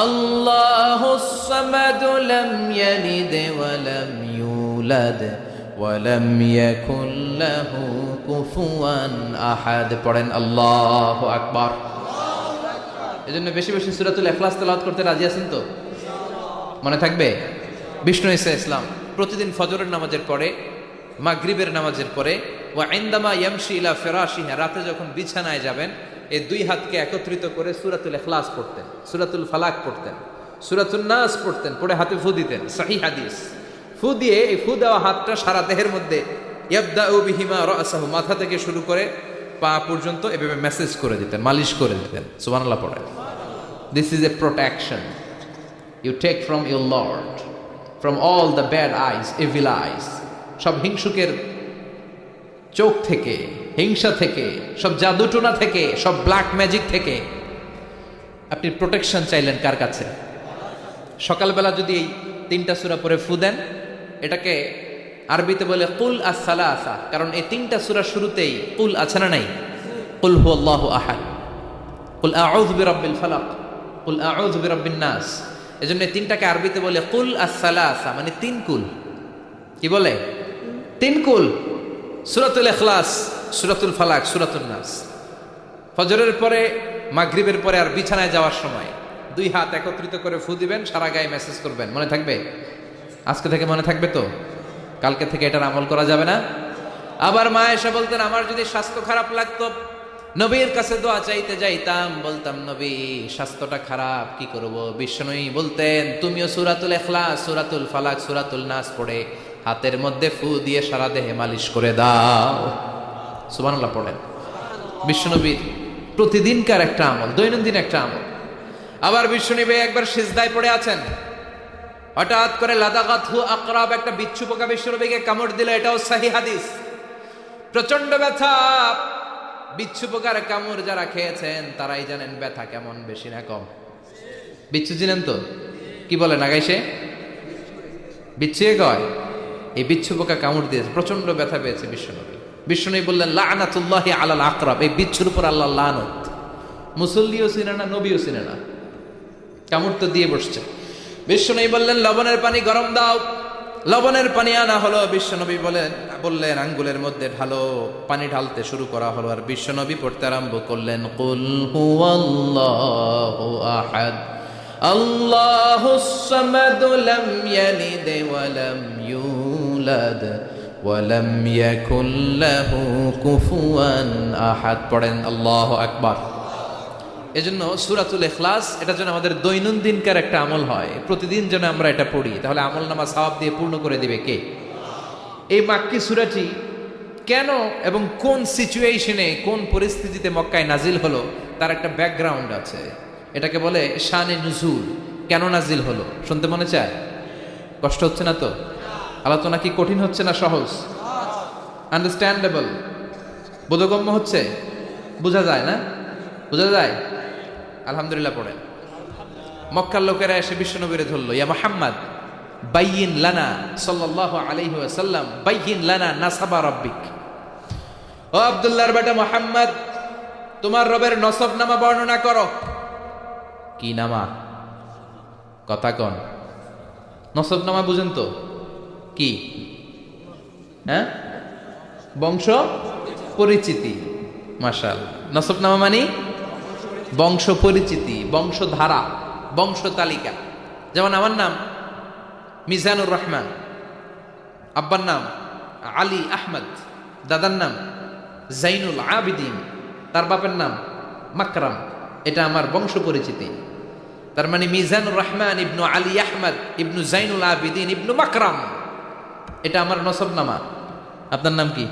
আল্লাহুস সামাদ লাম ইয়ালিদ ওয়া লাম ইউলাদ ওয়া লাম ইয়াকুল লাহু কুফুয়ান আহাদ। পড়েন আল্লাহু আকবার। এজন্য বেশি বেশি সূরাতুল ইখলাস তেলাওয়াত করতে রাজি আছেন তো? মনে থাকবে? বিষ্ণু ঈসা ইসলাম প্রতিদিন ফজরের নামাজের পরে, মাগরিবের নামাজের পরে, ওয়া ইনদামা ইয়ামশি ইলা ফিরাশিহি, রাতে যখন বিছানায় যাবেন, এই 2 হাতকে একত্রিত করে সূরাতুল ইখলাস পড়তেন, সূরাতুল ফালাক পড়তেন, সূরাতুন নাস পড়তেন, পড়ে হাতে ফু দিতেন, সহিহ হাদিস। ফু দিয়ে এই ফু দেওয়া হাতটা সারা দেহের মধ্যে ইয়াবদাউ বিহিমা রাসাহু, মাথা থেকে শুরু করে পা পর্যন্ত এভাবে মেসেজ করে দিতেন, মালিশ করে দিতেন। সুবহানাল্লাহ পড়ে। This is a protection you take from your lord, from all the bad eyes, evil eyes, সব হিংসুকের চোখ থেকে, হিংসা থেকে, সব জাদুটোনা থেকে, সব ব্ল্যাক ম্যাজিক থেকে আপনি প্রোটেকশন চাইলেন কার কাছে? সকালবেলা যদি এই 3টা সূরা পড়ে ফু দেন, এটাকে আরবিতে বলে কুল আস-সালাসা, কারণ এই 3টা সূরার শুরুতেই কুল আছে না নাই? কুল হুয়াল্লাহু আহাদ, কুল আউযু বিরাব্বিল ফালাক, কুল আউযু বিরাব্বিন নাস। এজন্য এই 3টাকে আরবিতে বলে কুল আস-সালাসা, মানে 3 কুল। কি বলে? 3 কুল। সূরাতুল ইখলাস, সূরাতুল ফালাক, সূরাতুন নাস। ফজরের পরে, মাগরিবের পরে আর বিছানায় যাওয়ার সময় 2 হাত একত্রিত করে ফু দিবেন, সারা গায়ে মেসেজ করবেন। মনে থাকবে? আজকে থেকে মনে থাকবে তো? কালকে থেকে এটার আমল করা যাবে না? আবার মা এসে বলতেন, আমার যদি স্বাস্থ্য খারাপ লাগতো, নবীর কাছে দোয়া চাইতে যাইতাম, বলতাম নবী স্বাস্থ্যটা খারাপ, কি করব? বিশ্বনবী বলতেন, তুমিও সূরাতুল ইখলাস, সূরাতুল ফালাক, সূরাতুল নাস পড়ে হাতের মধ্যে ফু দিয়ে সারা দেহে মালিশ করে দাও। সুবহানাল্লাহ পড়েন। বিশ্বনবীর প্রতিদিনকার একটা আমল, দৈনন্দিন একটা আমল। আবার বিশ্বনবী একবার সিজদায় পড়ে আছেন, হঠাৎ করে লাদাগাতহু আকরাব, একটা বিচ্ছু পোকা বিশ্বনবীকে কামড় দিল। এটাও সহিহ হাদিস। প্রচন্ড ব্যথা। বিচ্ছু পোকার কামড় যারা খেয়েছেন তারাই জানেন ব্যথা কেমন, বেশি না কম? বিচ্ছু চিনেন তো? কি বলেন আগাইছে? বিচ্ছু কয়। এই বিচ্ছু পোকা কামড় দিয়েছে, প্রচন্ড ব্যথা পেয়েছে বিশ্বনবী। বিশ্বনবী বললেন, লাআনাতুল্লাহি আলাল আকরাব, এই বিচ্ছুর উপর আল্লাহর লানত। মুসল্লিও চিনে না, নবীও চিনে না, কামড় তো দিয়ে বসছে। বিশ্বনবী বললেন, লবণের পানি গরম দাও। লবণের পানি আনা হলো। বিশ্বনবী বললেন আঙ্গুলের মধ্যে ঢালো। পানি ঢালতে শুরু করা হলো, আর বিশ্বনবী পড়তে আরম্ভ করলেন, কুল হুয়াল্লাহু আহাদ, আল্লাহুস সামাদ, লাম ইয়ালিদ ওয়া লাম ইউলাদ ওয়া লাম ইয়াকুল লাহু কুফুয়ান আহাদ। পড়েন আল্লাহু আকবার। এজন্য সূরাতুল ইখলাস, এটা যেন আমাদের দৈনন্দিনকার একটা আমল হয়, প্রতিদিন যেন আমরা এটা পড়ি, তাহলে আমল নামা সওয়াব দিয়ে পূর্ণ করে দিবে কে? এই মাক্কি সূরাটি কেন এবং কোন সিচুয়েশনে, কোন পরিস্থিতিতে মক্কায় নাজিল হলো, তার একটা ব্যাকগ্রাউন্ড আছে। এটাকে বলে শানে নুজুল। কেন নাজিল হলো শুনতে মনে চায়? কষ্ট হচ্ছে না তো? আলোচনা কি কঠিন হচ্ছে না সহজ? আন্ডারস্ট্যান্ডেবল, বোধগম্য হচ্ছে? বোঝা যায় না? বোঝা যায়? আলহামদুলিল্লাহ পড়েন। মক্কার লোকেরা এসে বিশ্বনবীরে ধরলো, ইয়া মুহাম্মদ বাইয়িন লানা, সাল্লাল্লাহু আলাইহি ওয়াসাল্লাম, বাইয়িন লানা নাসাবা রাব্বিক। ও আব্দুল্লাহর বেটা মুহাম্মদ, তোমার রবের নসব নামা বর্ণনা করো। কি নামা? কথা কন। নসব নামা বুঝেন তো? কি? হ্যাঁ, বংশ পরিচিতি। মাশাআল্লাহ। নসব নামা মানে বংশ পরিচিতি, বংশধারা, বংশ তালিকা। যেমন আমার নাম মিজানুর রহমান, আব্বার নাম আলী আহমদ, দাদার নাম জাইনুল আবিদিন, তার বাপের নাম মাকরাম। এটা আমার বংশ পরিচিতি। তার মানে মিজানুর রহমান ইবনু আলী আহমদ ইবনু জাইনুল আবিদিন ইবনু মাকরাম, এটা আমার নসবনামা। আপনার নাম কি?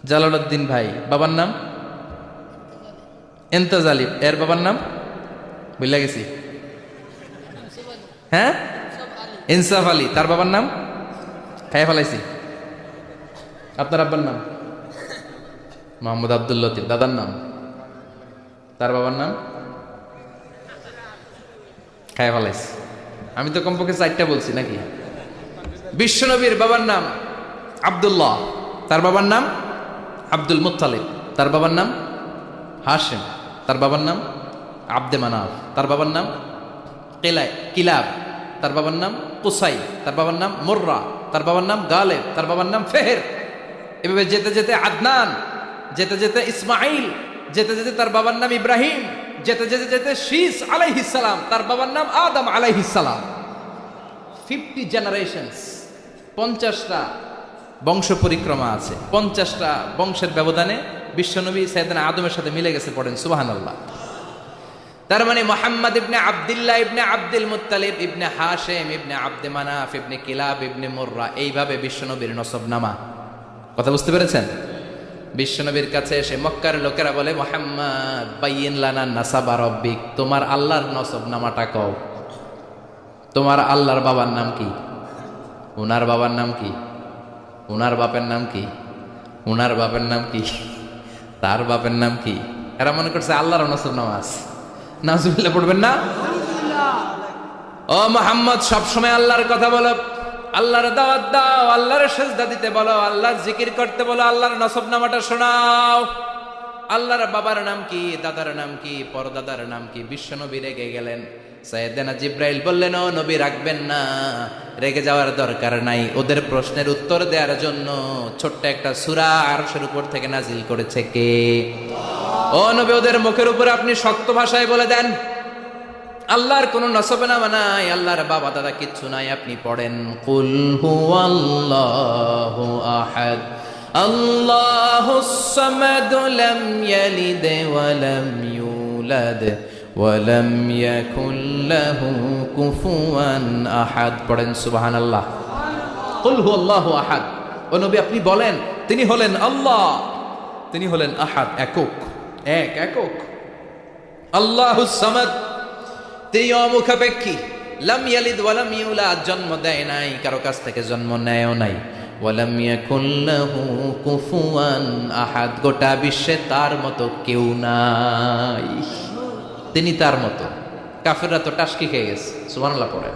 জালালউদ্দিন ভাই। বাবার নাম ইন্তাজালি। এর বাবার নাম বুঝলা গেছি। হ্যাঁ, ইনসাফ আলী। তার বাবার নাম খাইয়া ফেলাইছি। আপনার আব্বার নাম মোহাম্মদ আব্দুল লতিফ। দাদার নাম, তার বাবার নাম খাইয়া ফেলাইছি। আমি তো কমপক্ষে 4টা বলছি নাকি? বিশ্বনবীর বাবার নাম আব্দুল্লাহ, তার বাবার নাম আব্দুল মুত্তালিব, তার বাবার নাম হাশিম, তার বাবার নাম আব্দে মানাফ, তার বাবার নাম কিলাব, তার বাবার নাম কুসাই, তার বাবার নাম মুররা, তার বাবার নাম গালেব, তার বাবার নাম ফেহের। এভাবে যেতে যেতে আদনান, যেতে যেতে ইসমাইল, যেতে যেতে তার বাবার নাম ইব্রাহিম, যেতে যেতে যেতে শীস আলাইহিস সালাম, তার বাবার নাম আদম আলাইহিস সালাম। 50 জেনারেশনস, 50টা বংশ পরিক্রমা আছে। 50টা বংশের ব্যবধানে বিশ্বনবী সাইয়েদনা আদমের সাথে মিলে গেছে। পড়েন সুবহানাল্লাহ। তার মানে মুহাম্মদ ইবনে আব্দুল্লাহ ইবনে আব্দুল মুত্তালিব ইবনে হাশিম ইবনে আব্দে মানাফ ইবনে কিলাব ইবনে মুররা, এইভাবে বিশ্বনবীর নসবনামা। কথা বুঝতে পেরেছেন? বিশ্বনবীর কাছে এসে মক্কার লোকেরা বলে, মুহাম্মদ বাইয়িন লানা নাসাবা রাব্বিক, তোমার আল্লাহর নসবনামাটা কও। তোমার আল্লাহর বাবার নাম কি? উনার বাবার নাম কি? উনার বাপের নাম কি? উনার বাপের নাম কি? তার বাপের নাম কি? এরা মনে করছে আল্লাহর নসবনামা আছে। নাউজুবিল্লাহ পড়বেন না? ও মুহাম্মদ, সবসময় আল্লাহর কথা বলো, আল্লাহর দাওয়াত দাও, আল্লাহর সেজদা দিতে বলো, আল্লাহর জিকির করতে বলো, আল্লাহর নসবনামাটা শোনাও। আল্লাহর বাবার নাম কি, দাদার নাম কি, পরদাদার নাম কি? বিশ্বনবী রেগে গেলেন। সাইয়েদনা জিব্রাইল বললেন, ও নবী রাখবেন না, রেগে যাওয়ার দরকার নাই। ওদের প্রশ্নের উত্তর দেওয়ার জন্য ছোট্ট একটা সূরা আরশের উপর থেকে নাজিল করেছে কে? ও নবী, ওদের মুখের উপরে আপনি শক্ত ভাষায় বলে দেন, আল্লাহর কোনো নসবনামা নাই, আল্লাহর বাবা দাদা কিচ্ছু নাই। আপনি পড়েন, কুল হুয়াল্লাহু আহাদ আল্লাহুস সামাদ লাম ইয়ালিদ ওয়া লাম ইউলাদ ওয়া লাম ইয়াকুল লাহু কুফুয়ান আহাদ। পড়েন সুবহানাল্লাহ। কুল হুয়াল্লাহু আহাদ। ও নবী, আপনি বলেন, তিনি হলেন আল্লাহ, তিনি হলেন আহাদ, একক, একক। আল্লাহুস সামাদ, তিনি অমুখাপেক্ষী। লাম ইয়ালিদ ওয়া লাম ইউলাদ, জন্ম দেয় নাই, কারো কাছ থেকে জন্ম নেয়ও নাই। ওয়া লাম ইয়াকুল লাহু কুফুয়ান আহাদ, গোটা বিশ্বে তার মতো কেউ নাই, তিনি তার মতো। কাফেররা তো টাসকি খেয়ে গেছে। সুবহানাল্লাহ পড়ে।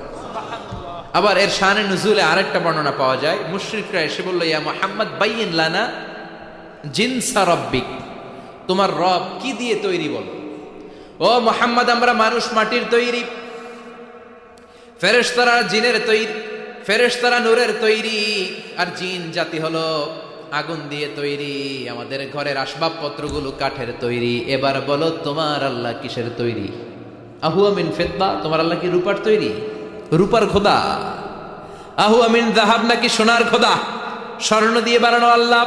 আবার এর শানে নুজুলে আরেকটা বর্ণনা পাওয়া যায়। মুশরিকরা এসে বলল, ইয়া মুহাম্মদ বাইয়িন লানা জিনসা রাব্বিক, তোমার রব কি দিয়ে তৈরি বলো। ও মুহাম্মদ, আমরা মানুষ মাটির তৈরি, ফেরেশতারা জিনের তৈরি, ফেরেশতারা নূরের তৈরি, আর জিন জাতি হলো আগুন দিয়ে তৈরি। আমাদের ঘরের আসবাবপত্রগুলো কাঠের তৈরি। এবার বলো, তোমার আল্লাহ কিসের তৈরি? আহুয়া মিন ফিদ্দা, তোমার আল্লাহ কি রূপার তৈরি? রূপার খোদা? আহুয়া মিন যাহাব, নাকি সোনার খোদা, স্বর্ণ দিয়ে বানানো আল্লাহ?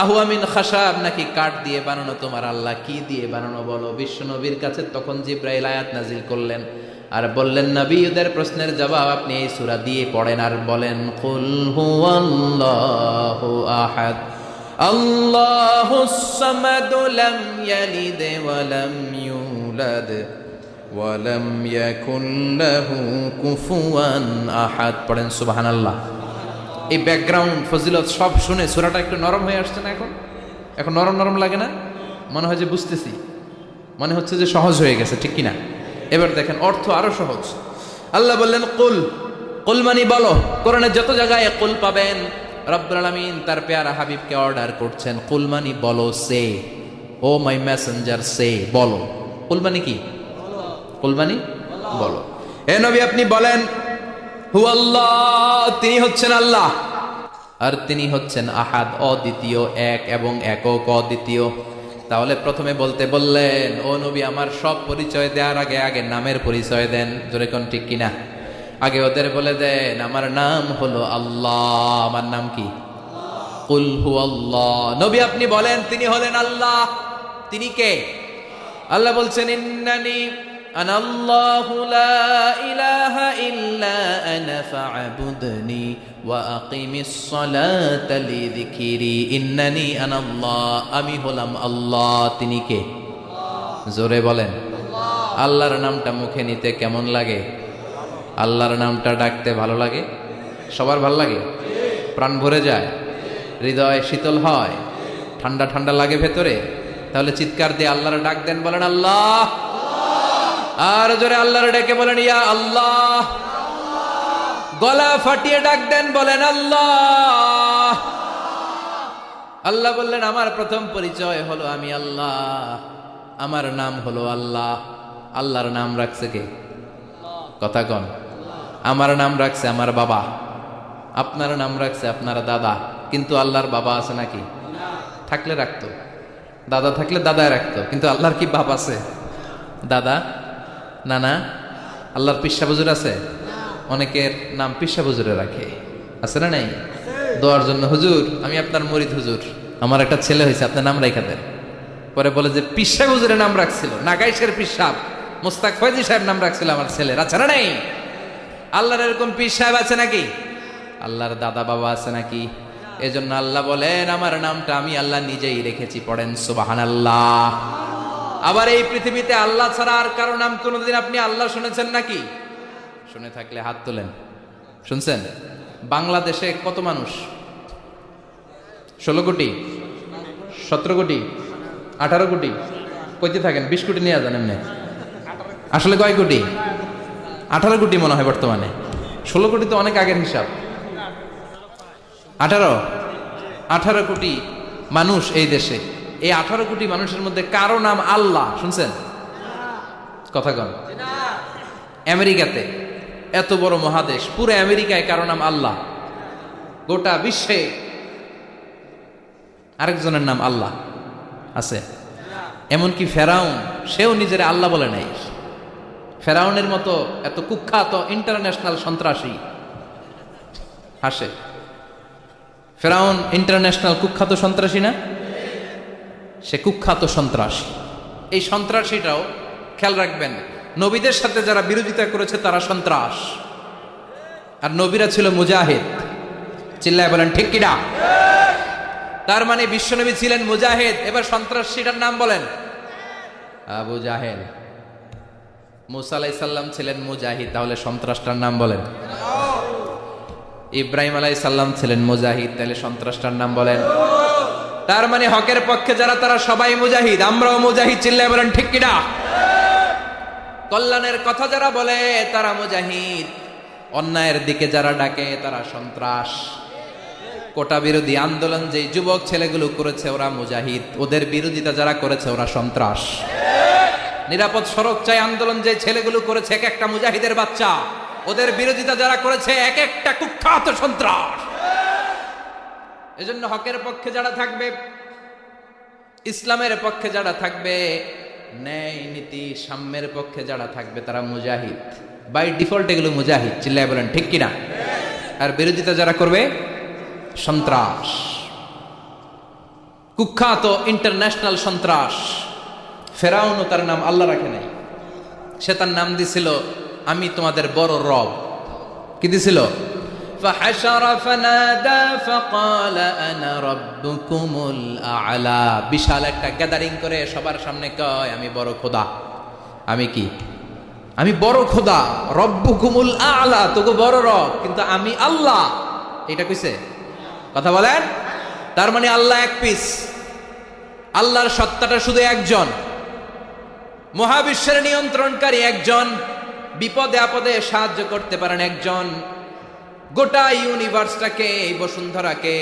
আহুয়া মিন খাশাব, নাকি কাঠ দিয়ে বানানো তোমার আল্লাহ? কি দিয়ে বানানো বলো? বিশ্বনবীর কাছে তখন জিব্রাইল আয়াত নাজিল করলেন আর বললেন, নবী, ওদের প্রশ্নের জবাব আপনি এই সূরা দিয়ে পড়েন আর বলেন, কুল হুয়াল্লাহু আহাদ আল্লাহুস সামাদ লাম ইয়ালিদ ওয়া লাম ইউলাদ ওয়া লাম ইয়াকুল লাহু কুফুয়ান আহাদ। পড়েন সুবহানাল্লাহ। এই ব্যাকগ্রাউন্ড ফজিলত সব শুনে সূরাটা একটু নরম হয়ে আসছে না? এখন নরম নরম লাগে না? মনে হয় যে বুঝতেছি, মনে হচ্ছে যে সহজ হয়ে গেছে, ঠিক কিনা? এবার দেখেন অর্থ আরো সহজ। আল্লাহ বললেন, কুল, কুল মানি বলো। কোরআনের যত জায়গায় কুল পাবেন, রব্বুল আলামিন তার পেয়ারা হাবিবকে অর্ডার করছেন, কুল মানি বলো, সে, ও মাই মেসেঞ্জার, সে, বলো। কুল মানি কি? কুল মানি বলো। হে নবী, আপনি বলেন, হুয়াল্লাহ, তিনি হচ্ছেন আল্লাহ, আর তিনি হচ্ছেন আহাদ, অদ্বিতীয়, এক এবং একক, অদ্বিতীয়। তাহলে প্রথমে বলতে বললেন, ও নবী, আমার সব পরিচয় দেওয়ার আগে আগে নামের পরিচয় দেন। জোরে কোন ঠিক কিনা? আগে ওদের বলে দেন, আমার নাম হলো আল্লাহ। আমার নাম কি? কুল হুয়াল্লাহ। নবী, আপনি বলেন, তিনি হলেন আল্লাহ। তিনি কে? আল্লাহ বলছেন, ইন্নানি আনাল্লাহু লা ইলাহা ইল্লা আনা ফা'বুদনি ওয়া আকিমিস সালাতা লিযিকরি। ইন্নানি আনাল্লাহ, আমি হলাম আল্লাহ। তিনি কে? জোরে বলেন। আল্লাহর নামটা মুখে নিতে কেমন লাগে? আল্লাহর নামটা ডাকতে ভালো লাগে? সবার ভালো লাগে? প্রাণ ভরে যায়, হৃদয় শীতল হয়, ঠান্ডা ঠান্ডা লাগে ভেতরে? তাহলে চিৎকার দিয়ে আল্লাহর ডাক দেন, বলেন আল্লাহ। আর জোরে আল্লাহর ডেকে বলেন, ইয়া আল্লাহ। গলা ফাটিয়ে ডাক দেন, বলেন আল্লাহ। আল্লাহ বললেন, আমার প্রথম পরিচয় হলো আমি আল্লাহ, আমার নাম হলো আল্লাহ। আল্লাহর নাম রাখছে কে? কথা কন। আমার নাম রাখছে আমার বাবা, আপনার নাম রাখছে আপনার দাদা, কিন্তু আল্লাহর বাবা আছে নাকি? থাকলে রাখতো, দাদা থাকলে দাদায় রাখতো, কিন্তু আল্লাহর কি বাপ আছে? দাদা, নানা? আল্লাহর পিসা বুজুর আছে? অনেকের নাম পিসা বুজুরে রাখে, আছে না নাই? দোয়ার জন্য, হুজুর আমি আপনার মুরিদ, হুজুর আমার একটা ছেলে হয়েছে, আপনার নাম রাখা দেন। পরে বলে যে পিসা হুজুরের নাম রাখছিল, নাগাইশের পিসাব, মুস্তাক ফয়জি সাহেব নাম রাখছিল আমার ছেলের, আছে না নেই? আল্লাহর এরকম পীর সাহেব আছে নাকি? আল্লাহর দাদা বাবা আছে নাকি? এজন্য আল্লাহ বলেন আমার নামটা আমি আল্লাহ নিজেই রেখেছি, পড়েন সুবহানাল্লাহ। আবার এই পৃথিবীতে আল্লাহ ছাড়া আর কারো নাম কোনোদিন আপনি আল্লাহ শুনেছেন নাকি? শুনে থাকলে হাত তোলেন। শুনছেন? বাংলাদেশে কত মানুষ? 16 কোটি, 17 কোটি, 18 কোটি, কইতে থাকেন, 20 কোটি নিয়ে যান এমনি। আসলে কয় কোটি? 18 কোটি মনে হয় বর্তমানে। 16 কোটি তো অনেক আগের হিসাব। 18 কোটি মানুষ এই দেশে। এই 18 কোটি মানুষের মধ্যে কারো নাম আল্লাহ শুনছেন? কথা কন। আমেরিকাতে, এত বড় মহাদেশ, পুরো আমেরিকায় কারো নাম আল্লাহ? গোটা বিশ্বে আরেকজনের নাম আল্লাহ আছে? এমনকি ফেরাউন, সেও নিজের আল্লাহ বলে নাই। ফেরাউনের মতো এত কুখ্যাত ইন্টারন্যাশনাল সন্ত্রাসী হাসে। ফেরাউন ইন্টারন্যাশনাল কুখ্যাত সন্ত্রাসী না? সে কুখ্যাত সন্ত্রাসী। এই সন্ত্রাসীটাও খেয়াল রাখবেন, নবীদের সাথে যারা বিরোধিতা করেছে তারা সন্ত্রাস, আর নবীরা ছিল মুজাহিদ। চিল্লায় বলেন ঠিক কিনা? তার মানে বিশ্বনবী ছিলেন মুজাহিদ। এবার সন্ত্রাসীটার নাম বলেন, আবু জাহেল। মুসা আলাইহিস সালাম ছিলেন মুজাহিদ, তাহলে সন্ত্রাসটার নাম বলেন। ইব্রাহিম আলাইহিস সালাম ছিলেন মুজাহিদ, তাহলে সন্ত্রাসটার নাম বলেন। তার মানে হকের পক্ষে যারা তারা সবাই মুজাহিদ, আমরাও মুজাহিদ। চিল্লায় বলেন ঠিক কিনা? কল্যাণের কথা যারা বলে তারা মুজাহিদ, অন্যায়ের দিকে যারা ডাকে তারা সন্ত্রাস। কোটা বিরোধী আন্দোলন যে যুবক ছেলেগুলো করেছে ওরা মুজাহিদ, ওদের বিরোধিতা যারা করেছে ওরা সন্ত্রাস। নিরাপদ সড়ক চাই আন্দোলন যে ছেলেগুলো করেছে এক একটা মুজাহিদের বাচ্চা, ওদের বিরোধিতা যারা করেছে এক একটা কুখ্যাত সন্ত্রাস। এজন্য হকের পক্ষে যারা থাকবে, ইসলামের পক্ষে যারা থাকবে, ন্যায় নীতি সাম্যের পক্ষে যারা থাকবে তারা মুজাহিদ। বাই ডিফল্ট এগুলো মুজাহিদ। চিল্লায় বলেন ঠিক কিনা? আর বিরোধিতা যারা করবে সন্ত্রাস, কুখ্যাত ইন্টারন্যাশনাল সন্ত্রাস। ফেরাউনও তার নাম আল্লাহ রাখে নাই, সে তার নাম দিছিল আমি তোমাদের বড় রব। কি দিছিল? فحشر فنادى فقال انا ربكم الاعلى। বিশাল একটা গ্যাদারিং করে সবার সামনে কয় আমি বড় খোদা। আমি কি? আমি বড় খোদা, রব্বুকুমুল আ'লা, তোকে বড় রব, কিন্তু আমি আল্লাহ। এটা কইছে? কথা বলেন। তার মানে আল্লাহ এক পিস, আল্লাহর সত্তাটা শুধু একজন, মহাবিশ্বের নিয়ন্ত্রণকারী একজন, বিপদে আপদে সাহায্য করতে পারেন একজন, গোটা ইউনিভার্সটাকে, এই বসুন্ধরাকে,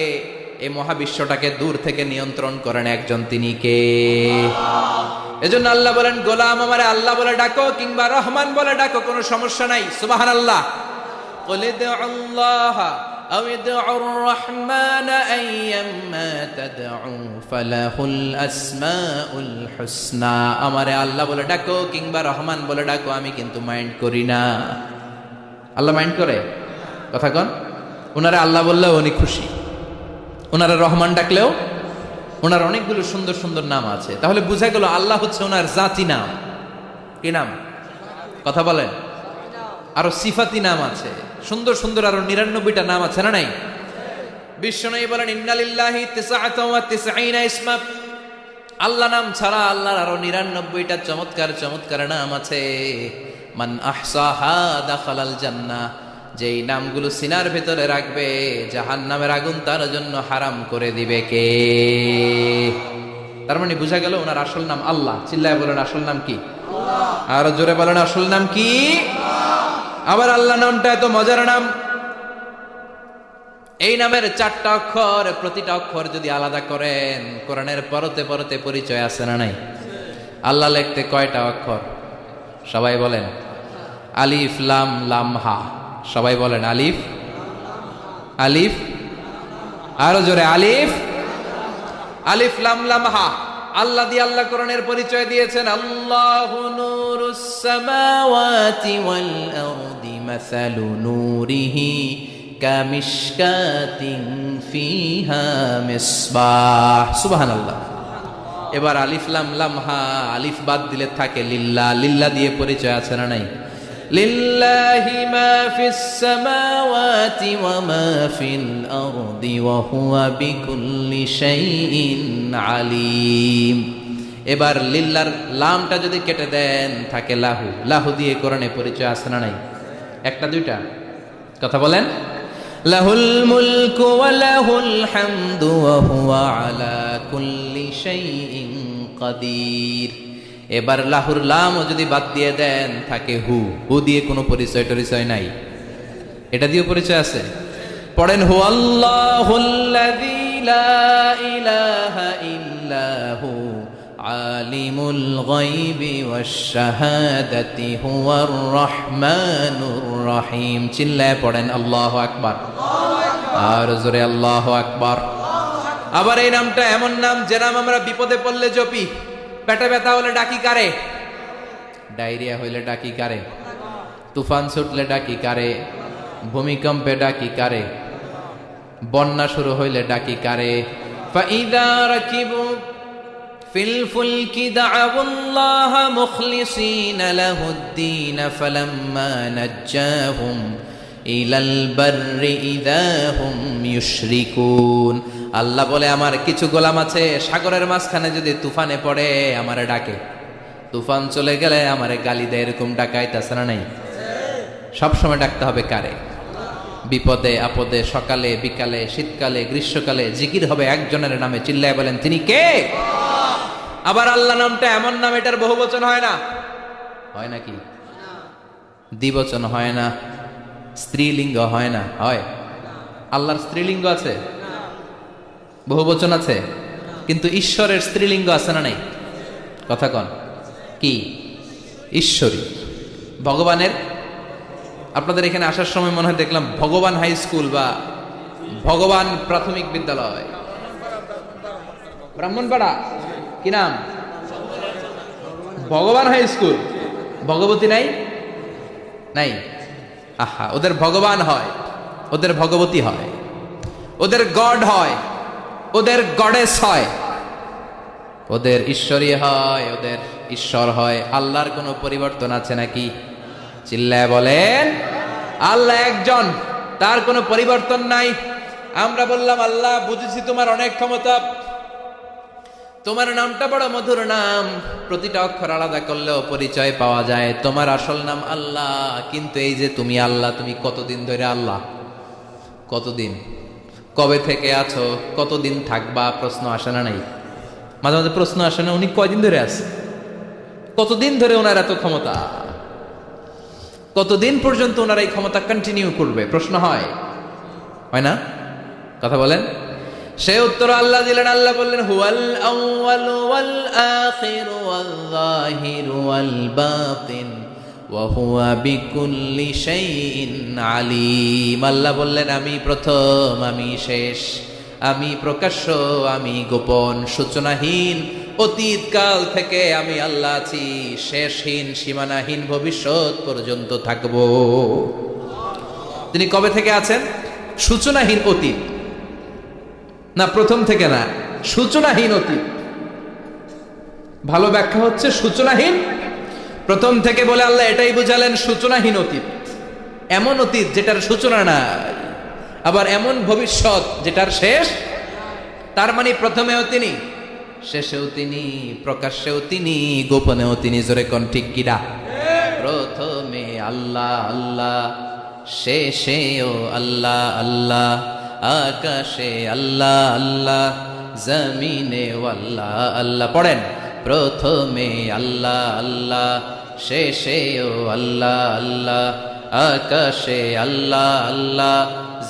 এই মহাবিশ্বটাকে দূর থেকে নিয়ন্ত্রণ করেন একজন, তিনি কে? এজন্য আল্লাহ বলেন গোলাম আমারে আল্লাহ বলে ডাকো কিংবা রহমান বলে ডাকো, কোনো সমস্যা নাই। সুবহানাল্লাহ। কুল ইদউল্লাহ আও ইদউর রহমান আইয়াম্মা তাদউ ফালাহুল আসমাউল হুসনা। আমারে আল্লাহ বলে ডাকো কিংবা রহমান বলে ডাকো, আমি কিন্তু মাইন্ড করি না। আল্লাহ মাইন্ড করে? কথা কন। ওনারা আল্লাহ বললেও উনি খুশি, ওনারা রহমান ডাকলেও। ওনার অনেকগুলো সুন্দর সুন্দর নাম আছে, তাহলে বুঝা গেল আল্লাহ হচ্ছে ওনার জাতি নাম। কি নাম? কথা বলেন। আরো সিফাতি নাম আছে, সুন্দর সুন্দর আরো 99টা নাম আছে না নাই? বিশ্বনবী বলেন ইন্নালিল্লাহি 99 ইসমা। আল্লাহ নাম ছাড়া আল্লাহর আরো 99টা চমৎকার চমৎকার নাম আছে। মান আহসাহা দাখালাল জান্নাহ। যেই নামগুলো সিনার ভেতরে রাখবে জাহান্নামের আগুন তার জন্য হারাম করে দিবে কে? তার মানে বুঝা গেল ওনার আসল নাম আল্লাহ। চিল্লায় বলেন আসল নাম কি? আর জোরে বলেন আসল নাম কি? আবার আল্লাহ নামটা এত মজার নাম, এই নামের 4টা অক্ষর, প্রতিটা অক্ষর যদি আলাদা করেন কোরআনের পরতে পরতে পরিচয় আছে না নাই? আল্লাহ লিখতে কয়টা অক্ষর? সবাই বলেন। আলিফ লাম লাম হা। সবাই বলেন আলিফ, আলিফ, আরো জোরে আলিফ, আলিফ লাম লাম হা। আল্লাহ দিয়ে আল্লাহ কোরআনের পরিচয় দিয়েছেন আল্লাহু নূরুস সামাওয়াতি ওয়াল আরদি মাসালু নূরিহি কামিশকাতিন ফিহা মিসবাহ। সুবহানাল্লাহ। এবার আলিফ লাম লাম হা, আলিফ বাদ দিলে থাকে লিল্লাহ। লিল্লাহ দিয়ে পরিচয় আছে না নাই? লিল্লাহি মা ফিস সামাওয়াতি ওয়া মা ফিল আরদি ওয়া হুয়া বিকুল্লি শাইইন আলিম। এবার লিল্লার লামটা যদি কেটে দেন থাকে লাহু। লাহু দিয়ে কোরআনে পরিচয় আছে না নাই? একটা দুইটা কথা বলেন। লাহুল মুলকু ওয়া লাহুল হামদু ওয়া হুয়া আলা কুল্লি শাইইন কাদির। এবার লাহুর লামও যদি বাদ দিয়ে দেন থাকে হু। হু দিয়ে কোনো পরিচয় টরিচয় নাই, এটা দিয়ে পরিচয় আছে। পড়েন হু আল্লাহুল্লাযী লা ইলাহা ইল্লা হু আলিমুল গায়বি ওয়াশ শাহাদাতি হুয়ার রহমানুর রহিম। চিল্লায় পড়েন আল্লাহু আকবার, আর জোরে আল্লাহু আকবার। আবার এই নামটা এমন নাম যে নাম আমরা বিপদে পড়লে জপি। পেটে ব্যথা হলে ডাকি কারে? ডায়রিয়া হইলে ডাকি কারে? তুফান ছুটলে ডাকি কারে? ভূমিকম্পে ডাকি কারে? বন্যা শুরু হইলে ডাকি কারে? ফাইদা রাকিবু ফিল ফুলকি দা'উল্লাহ মুখলিসিনা লাহুদ্দিন ফালাম্মা নাজ্জাহুম ইলাল বাররি ইযা হুম ইউশরিকুন। আল্লাহ বলে আমার কিছু গোলাম আছে সাগরের মাঝখানে যদি তুফানে পড়ে আমারে ডাকে, তুফান চলে গেলে আমারে গালি দেয়। এরকম ডাকাইতেছে না নাই? সবসময় ডাকতে হবে কারে? বিপদে আপদে, সকালে বিকালে, শীতকালে গ্রীষ্মকালে জিকির হবে একজনের নামে। চিল্লায় বলেন তিনি কে? আবার আল্লাহ নামটা এমন নাম এটার বহুবচন হয় না। হয় নাকি? দ্বিবচন হয় না, স্ত্রীলিঙ্গ হয় না। হয়? আল্লাহর স্ত্রীলিঙ্গ আছে, বহুবচন আছে, কিন্তু ঈশ্বরের স্ত্রীলিঙ্গ আছে না নাই? কথা কন কি? ঈশ্বরী। ভগবানের, আপনাদের এখানে আসার সময় মনে হয় দেখলাম ভগবান হাই স্কুল বা ভগবান প্রাথমিক বিদ্যালয়, ব্রাহ্মণপাড়া। কি নাম? ভগবান হাই স্কুল। ভগবতী নাই? নাই। আহা, ওদের ভগবান হয়, ওদের ভগবতী হয়, ওদের গড হয়, ওদের গডেস হয়, ওদের ঈশ্বরী হয়, ওদের ঈশ্বর হয়। আল্লাহর কোনো পরিবর্তন আছে নাকি? চিল্লায় বলেন আল্লাহ একজন, তার কোনো পরিবর্তন নাই। আমরা বললাম আল্লাহ বুঝেছি তোমার অনেক ক্ষমতা, তোমার নামটা বড় মধুর নাম, প্রতিটা অক্ষর আলাদা করলেও পরিচয় পাওয়া যায়। তোমার আসল নাম আল্লাহ, কিন্তু এই যে তুমি আল্লাহ, তুমি কতদিন ধরে আল্লাহ? কতদিন? কবে থেকে আছো? কতদিন থাকবা? প্রশ্ন আসে না নাই? মাঝে মাঝে প্রশ্ন আসে না উনি কয়দিন ধরে আছে? কতদিন ধরে ওনার এত ক্ষমতা? কতদিন পর্যন্ত ওনার এই ক্ষমতা কন্টিনিউ করবে? প্রশ্ন হয় না? কথা বলেন। সে উত্তর আল্লাহ দিলেন। আল্লাহ বললেন হুয়াল আউয়ালু ওয়াল আখিরু ওয়াল যাহিরু ওয়াল বাতিন ওয়া হুয়া বিকুল্লি শাইইন আলিম। আল্লাহ বললেন আমি প্রথম, আমি শেষ, আমি প্রকাশ্য, আমি গোপন, সূচনাহীন। অতীত কাল থেকে আমি আল্লাহ আছি, শেষহীন সীমানাহীন ভবিষ্যৎ পর্যন্ত থাকব। তিনি কবে থেকে আছেন? সূচনাহীন অতীত না, প্রথম থেকে না, সূচনাহীন অতীত। ভালো ব্যাখ্যা হচ্ছে সূচনাহীন প্রথম থেকে বলে আল্লাহ এটাই বুঝালেন সূচনাহীন অতীত। এমন অতীত যেটার সূচনা নাই, আবার এমন ভবিষ্যৎ যেটার শেষ। তার মানে প্রথমেও তিনি, শেষেও তিনি, প্রকাশ্যেও তিনি, গোপনেও তিনি। জোরে কোন ঠিক কিনা? প্রথমে আল্লাহ আল্লাহ, শেষেও আল্লাহ আল্লাহ, আকাশে আল্লাহ আল্লাহ, জমিনে আল্লাহ আল্লাহ। পড়েন প্রথমে আল্লাহ আল্লাহ, শেষেও আল্লাহ আল্লাহ, আকাশে আল্লাহ আল্লাহ,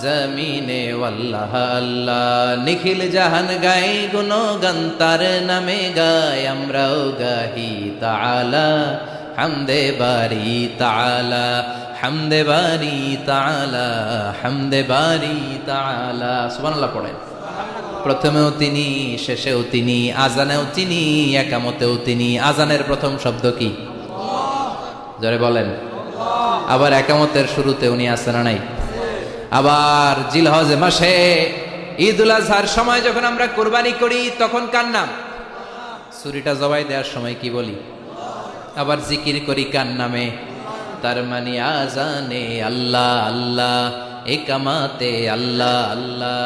জমিনে আল্লাহ আল্লাহ। নিখিল জাহান গাই গুণগান তার নামে গাই, আমরাও গাহি তাআলা হামদে বারি তাআলা, হামদে বারি তাআলা, হামদে বারি তাআলা। সুবহানাল্লাহ পড়েন। প্রথমেও তিনি, শেষেও তিনি, আজানেও তিনি, একামতেও তিনি। আজানের প্রথম শব্দ কি? জোরে বলেন। আবার একামতের শুরুতে উনি আছেন না নাই? আবার জিলহজ মাসে ঈদুল আজহার সময় যখন আমরা কুরবানি করি তখন কার নাম? ছুরিটা জবাই দেওয়ার সময় কি বলি? আবার জিকির করি কার নামে? তার মানে আজানে আল্লাহ আল্লাহ, একামাতে আল্লাহ আল্লাহ,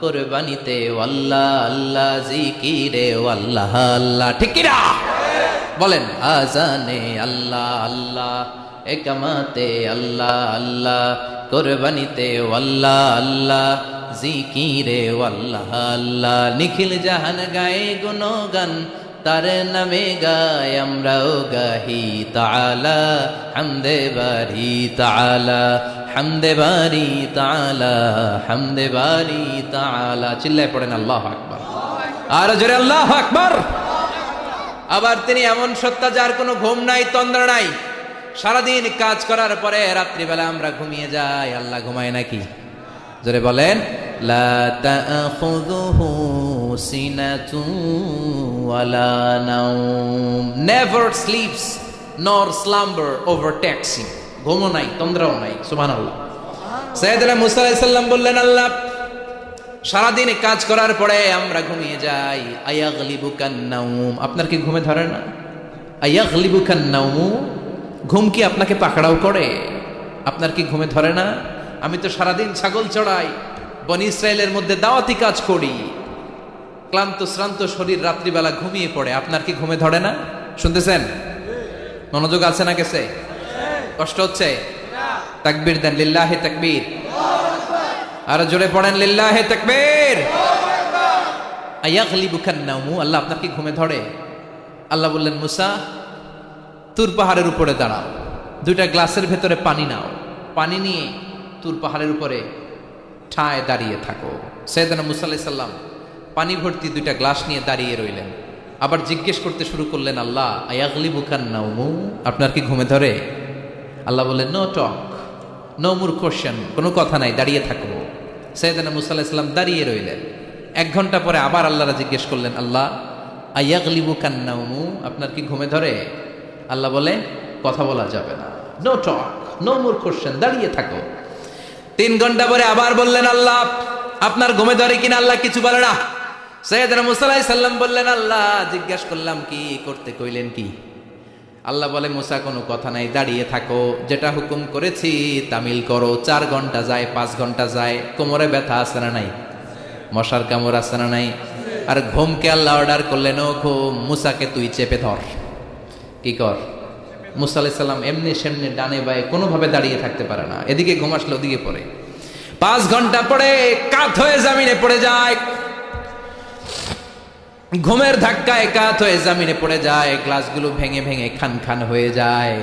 কোরবানিতে আল্লাহ আল্লাহ, জিকিরে আল্লাহ আল্লাহ। ঠিক কিনা বলেন? আজানে আল্লাহ আল্লাহ, একামাতে আল্লাহ আল্লাহ, কোরবানিতে আল্লাহ আল্লাহ, জিকিরে আল্লাহ আল্লাহ। নিখিল জাহান গায়ে গুণগান, তার নামে গায় আমরাও গাহি তাআলা, হামদে বারি তাআলা, হামদে বারি তাআলা, হামদে বারি তাআলা। চিল্লায় পড়েন আল্লাহু আকবার, আর জোরে আল্লাহু আকবার। আবার তিনি এমন সত্তা যার কোনো ঘুম নাই, তন্দ্রা নাই। সারাদিন কাজ করার পরে রাত্রিবেলা আমরা ঘুমিয়ে যাই, আল্লাহ ঘুমায় নাকি? জোরে বলেন। লা তাখুযুহু সিনাতুন ওয়ালা নাওম, নেভার স্লিপস নর স্লাম্বার ওভারটেকস হিম। ঘুমও নাই, তন্দ্রাও নাই। সুবহানাল্লাহ। সাইয়েদনা মুসা আলাইহিস সালাম বললেন, আল্লাহ সারাদিন কাজ করার পরে আমরা ঘুমিয়ে যাই, আয়াগলিবুকান নাওম, আপনার কি ঘুমে ধরে না? আয়াগলিবুকান নাওম, ঘুম কি আপনাকে পাকড়াও করে? আপনার কি ঘুমে ধরে না? আমি তো সারাদিন ছাগল চড়াই, বনি ইসরায়েলের মধ্যে দাওয়াতি কাজ করি, ক্লান্ত শ্রান্ত শরীর রাত্রিবেলা ঘুমিয়ে পড়ে, আপনার কি ঘুমে ধরে না? শুনতেছেন? মনোযোগ আছে না গেছে? কষ্ট হচ্ছে? তাকবীর দেন, লিল্লাহি তাকবীর। আর জোরে পড়েন, লিল্লাহি তাকবীর। আয়াগলিবুকান নাওম, আল্লাহ আপনার কি ঘুমে ধরে? আল্লাহ বললেন, মুসা তুর পাহাড়ের উপরে দাঁড়াও, দুইটা গ্লাসের ভেতরে পানি নাও, পানি নিয়ে তুর পাহাড়ের উপরে ঠায় দাঁড়িয়ে থাকো। সাইয়েদনা মুসা আলাইহিস সালাম পানি ভর্তি দুইটা গ্লাস নিয়ে দাঁড়িয়ে রইলেন। আবার জিজ্ঞেস করতে শুরু করলেন, আল্লাহ আয়াগলিবুকান নাওম, আপনার কি ঘুমে ধরে? আল্লাহ বললেন, no talk, no more question, কোনো কথা নাই, দাঁড়িয়ে থাকো। সাইয়েদনা মুসা আলাইহিস সালাম দাঁড়িয়ে রইলেন। 1 ঘন্টা পরে আবার আল্লাহরা জিজ্ঞেস করলেন, আল্লাহ আয়াগলিবুকান নাওম, আপনার কি ঘুমে ধরে? আল্লাহ বলে, কথা বলা যাবে না, no talk, no more question, দাঁড়িয়ে থাকো। 3 ঘন্টা পরে আবার বললেন, আল্লাহ আপনার ঘুমে ধরে কিনা? আল্লাহ কিছু বলে না। সাইয়েদনা মুসা আলাইহিস সালাম বললেন, আল্লাহ জিজ্ঞাসা করলাম কি করতে কইলেন কি? আল্লাহ বলে, মুসা কোনো কথা নাই, দাঁড়িয়ে থাকো, যেটা হুকুম করেছি তামিল করো। 4 ঘন্টা যায়, 5 ঘন্টা যায়, কোমরে ব্যথা আছে না নাই? মশার কামড় আছে না নাই? আর ঘুমকে আল্লাহ অর্ডার করলেন, ও ঘুম, মুসাকে তুই চেপে ধর। কি কর? মুসা আলাইহিস সালাম এমনি সেমনি ডানে বায়ে কোনোভাবে দাঁড়িয়ে থাকতে পারে না, এদিকে ঘুম আসলে ওদিকে পড়ে। 5 ঘন্টা পরে কাত হয়ে জমিনে পড়ে যায়, ঘুমের ধাক্কায় কাত হয়ে জমিনে পড়ে যায়, গ্লাসগুলো ভেঙে ভেঙে খান খান হয়ে যায়।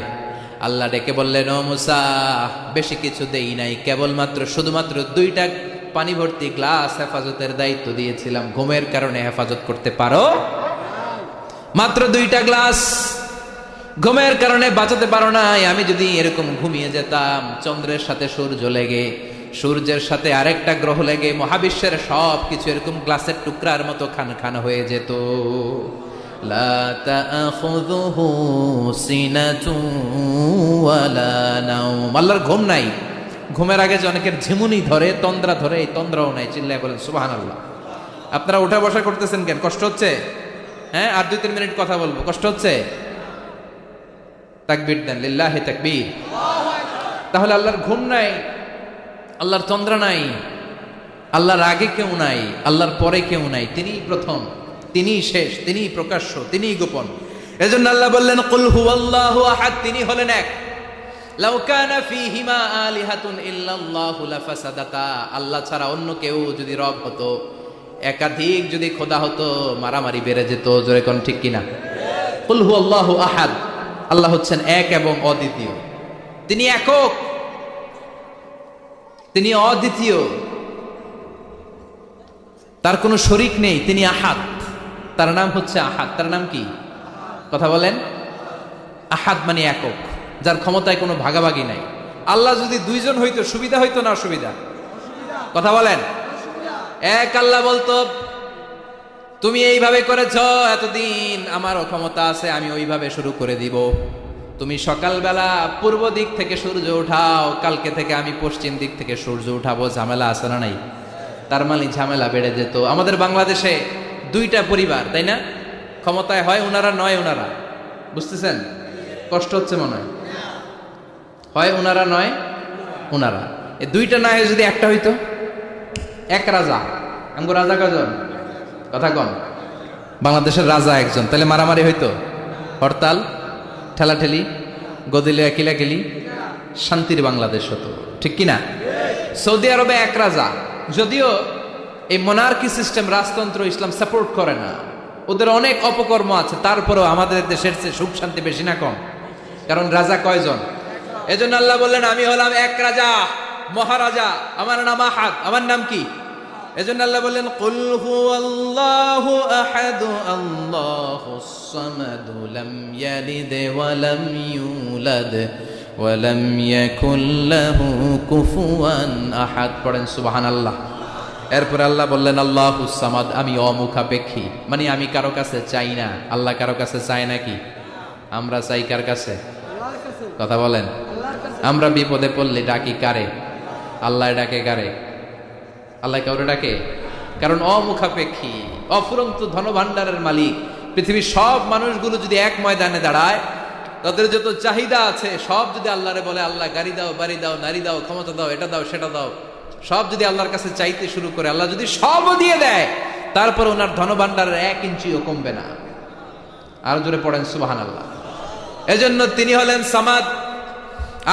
আল্লাহ ডেকে বললেন, ও মুসা বেশি কিছু দেই নাই, কেবলমাত্র শুধুমাত্র 2টা পানি ভর্তি গ্লাস হেফাজতের দায়িত্ব দিয়েছিলাম, ঘুমের কারণে হেফাজত করতে পারো? মাত্র 2টা গ্লাস, ঘুমের কারণে বাঁচাতে পারো নাই। আমি যদি এরকম ঘুমিয়ে যেতাম, চন্দ্রের সাথে সূর্য লেগে, সূর্যের সাথে আরেকটা গ্রহ লেগে মহাবিশ্বের সব কিছু এরকম গ্লাসের টুকরার মতো খান খান হয়ে যেত। লা তাখুযুহু সিনাতুন ওয়ালা নাওম, আল্লাহর ঘুম নাই। ঘুমের আগে যে অনেকের ঝিমুনি ধরে, তন্দ্রা ধরে, এই তন্দ্রাও নাই। চিল্লায় বলেন সুবহানাল্লাহ। আপনারা ওঠা বসা করতেছেন কেন? কষ্ট হচ্ছে? হ্যাঁ, আর 2-3 মিনিট কথা বলবো, কষ্ট হচ্ছে? তাকবীর দেন, লিল্লাহি তাকবীর। তাহলে আল্লাহর ঘুম নাই, আল্লাহর তন্দ্রা নাই, আল্লাহর আগে কেউ নাই, আল্লাহর পরে কেউ নাই। তিনিই প্রথম, তিনিই শেষ, তিনিই প্রকাশ্য, তিনিই গোপন। এজন্য আল্লাহ বললেন, কুল হুয়াল্লাহু আহাদ, তিনি হলেন এক। লাউ কানা ফীহিমা আলিহাতুন ইল্লাল্লাহু লাফাসাদাতা, আল্লাহ ছাড়া অন্য কেউ যদি রব হতো, একাধিক যদি খোদা হতো, মারামারি বেড়ে যেত। জোরে কোন ঠিক কিনা? কুল হুয়াল্লাহু আহাদ, আল্লাহ হচ্ছেন এক এবং অদ্বিতীয়। তিনি একক, তিনি অদ্বিতীয়, তার কোনো শরীক নেই। তিনি আহাদ, তার নাম হচ্ছে আহাদ। তার নাম কি? কথা বলেন। আহাদ মানে একক, যার ক্ষমতায় কোনো ভাগাভাগি নাই। আল্লাহ যদি 2 জন হইতো সুবিধা হইতো না অসুবিধা? কথা বলেন। এক আল্লাহ বলতো, তুমি এইভাবে করেছ এতদিন, আমারও ক্ষমতা আছে, আমি ওইভাবে শুরু করে দিব। তুমি সকালবেলা পূর্ব দিক থেকে সূর্য উঠাও, কালকে থেকে আমি পশ্চিম দিক থেকে সূর্য উঠাবো। ঝামেলা আছে না নাই? তার মানে ঝামেলা বেড়ে যেত। আমাদের বাংলাদেশে 2টা পরিবার, তাই না? ক্ষমতায় হয় উনারা নয় উনারা, বুঝতেছেন? কষ্ট হচ্ছে মনে হয়। হয় উনারা নয় উনারা, এই দুইটা না হয়ে যদি একটা হইতো, এক রাজা, আমগো রাজা কজন? কথা কন। বাংলাদেশের রাজা একজন, তাহলে মারামারি হইতো, হরতাল, ঠেলাঠেলি, গদিলে কিলাকিলি, শান্তির বাংলাদেশ হতো, ঠিক কিনা? সৌদি আরবে এক রাজা, যদিও এই মোনার্কি সিস্টেম, রাজতন্ত্র ইসলাম সাপোর্ট করে না, ওদের অনেক অপকর্ম আছে, তারপরেও আমাদের দেশের চেয়ে সুখ শান্তি বেশি না কম? কারণ রাজা কয়জন? এজন্য আল্লাহ বললেন আমি হলাম এক রাজা, মহারাজা, আমার নাম আহাদ। আমার নাম কি? এজন্য আল্লাহ বললেন কুল হুয়াল্লাহু আহাদ আল্লাহুস সামাদ লাম ইয়ালিদ ওয়া লাম ইউলাদ ওয়া লাম ইয়াকুল লাহু কুফুয়ান আহাদ। পড়েন সুবহানাল্লাহ। এরপর আল্লাহ বললেন আল্লাহুস সামাদ, আমি অমুখাপেক্ষী, মানে আমি কারো কাছে চাই না। আল্লাহ কারো কাছে চায় নাকি? আমরা চাই কার কাছে? কথা বলেন। আমরা বিপদে পড়লে ডাকি কারে? আল্লাহ ডাকে কারে? আল্লাহ কাউরে ডাকে? কারণ অমুখাপেক্ষী, অফুরন্ত ধনভাণ্ডারের মালিক। পৃথিবীর সব মানুষগুলো যদি এক ময়দানে দাঁড়ায়, তাদের যত চাহিদা আছে সব যদি আল্লাহরে বলে, আল্লাহ গাড়ি দাও, বাড়ি দাও, নারী দাও, ক্ষমতা দাও, এটা দাও, সেটা দাও, সব যদি আল্লাহর কাছে চাইতে শুরু করে, আল্লাহ যদি সবও দিয়ে দেয়, তারপর ওনার ধনভাণ্ডারের 1 ইঞ্চিও কমবে না। আর জোরে পড়েন সুবহানাল্লাহ। এজন্য তিনি হলেন সামাদ।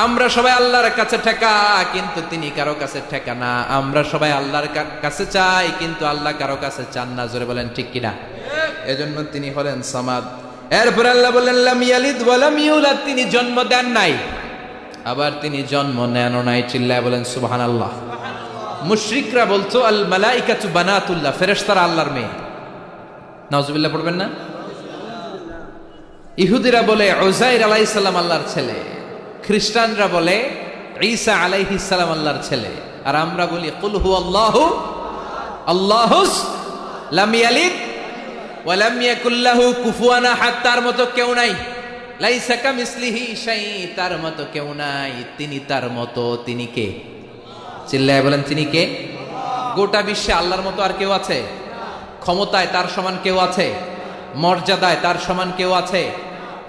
আমরা সবাই আল্লাহর কাছে ঠেকা, কিন্তু তিনি কারো কাছে ঠেকা না। আমরা সবাই আল্লাহর কাছে চাই, কিন্তু আল্লাহ কারো কাছে চান না। জোরে বলেন ঠিক কিনা? এজন্য তিনি হলেন সামাদ। এরপর আল্লাহ বললেন লাম ইয়ালিদ ওয়া লাম ইউলাদ, তিনি জন্ম দেন নাই, আবার তিনি জন্ম নেনও নাই। চিল্লায় বলেন সুবহানাল্লাহ। মুশরিকরা বলতো আল মালাইকাতু বানাতুল্লাহ, ফেরেশতারা আল্লাহর মেয়ে। নাউজুবিল্লাহ পড়বেন না? ইহুদিরা বলে উযাইর আলাইহিস সালাম আল্লাহর ছেলে, খ্রিস্টানরা বলে ঈসা আলাইহিস সালাম আল্লাহর ছেলে, আর আমরা বলি কুল হুয়াল্লাহু আল্লাহুস লাম ইয়ালিদ ওয়া লাম ইয়াকুল লাহু কুফুয়ান আহাদ, তার মতো কেউ নাই। লাইসা কামিসলিহি শাই, তার মতো কেউ নাই। তিনি তার মতো, তিনি কে? চিল্লায় বলেন তিনি কে? গোটা বিশ্বে আল্লাহর মতো আর কেউ আছে? ক্ষমতায় তার সমান কেউ আছে? মর্যাদায় তার সমান কেউ আছে?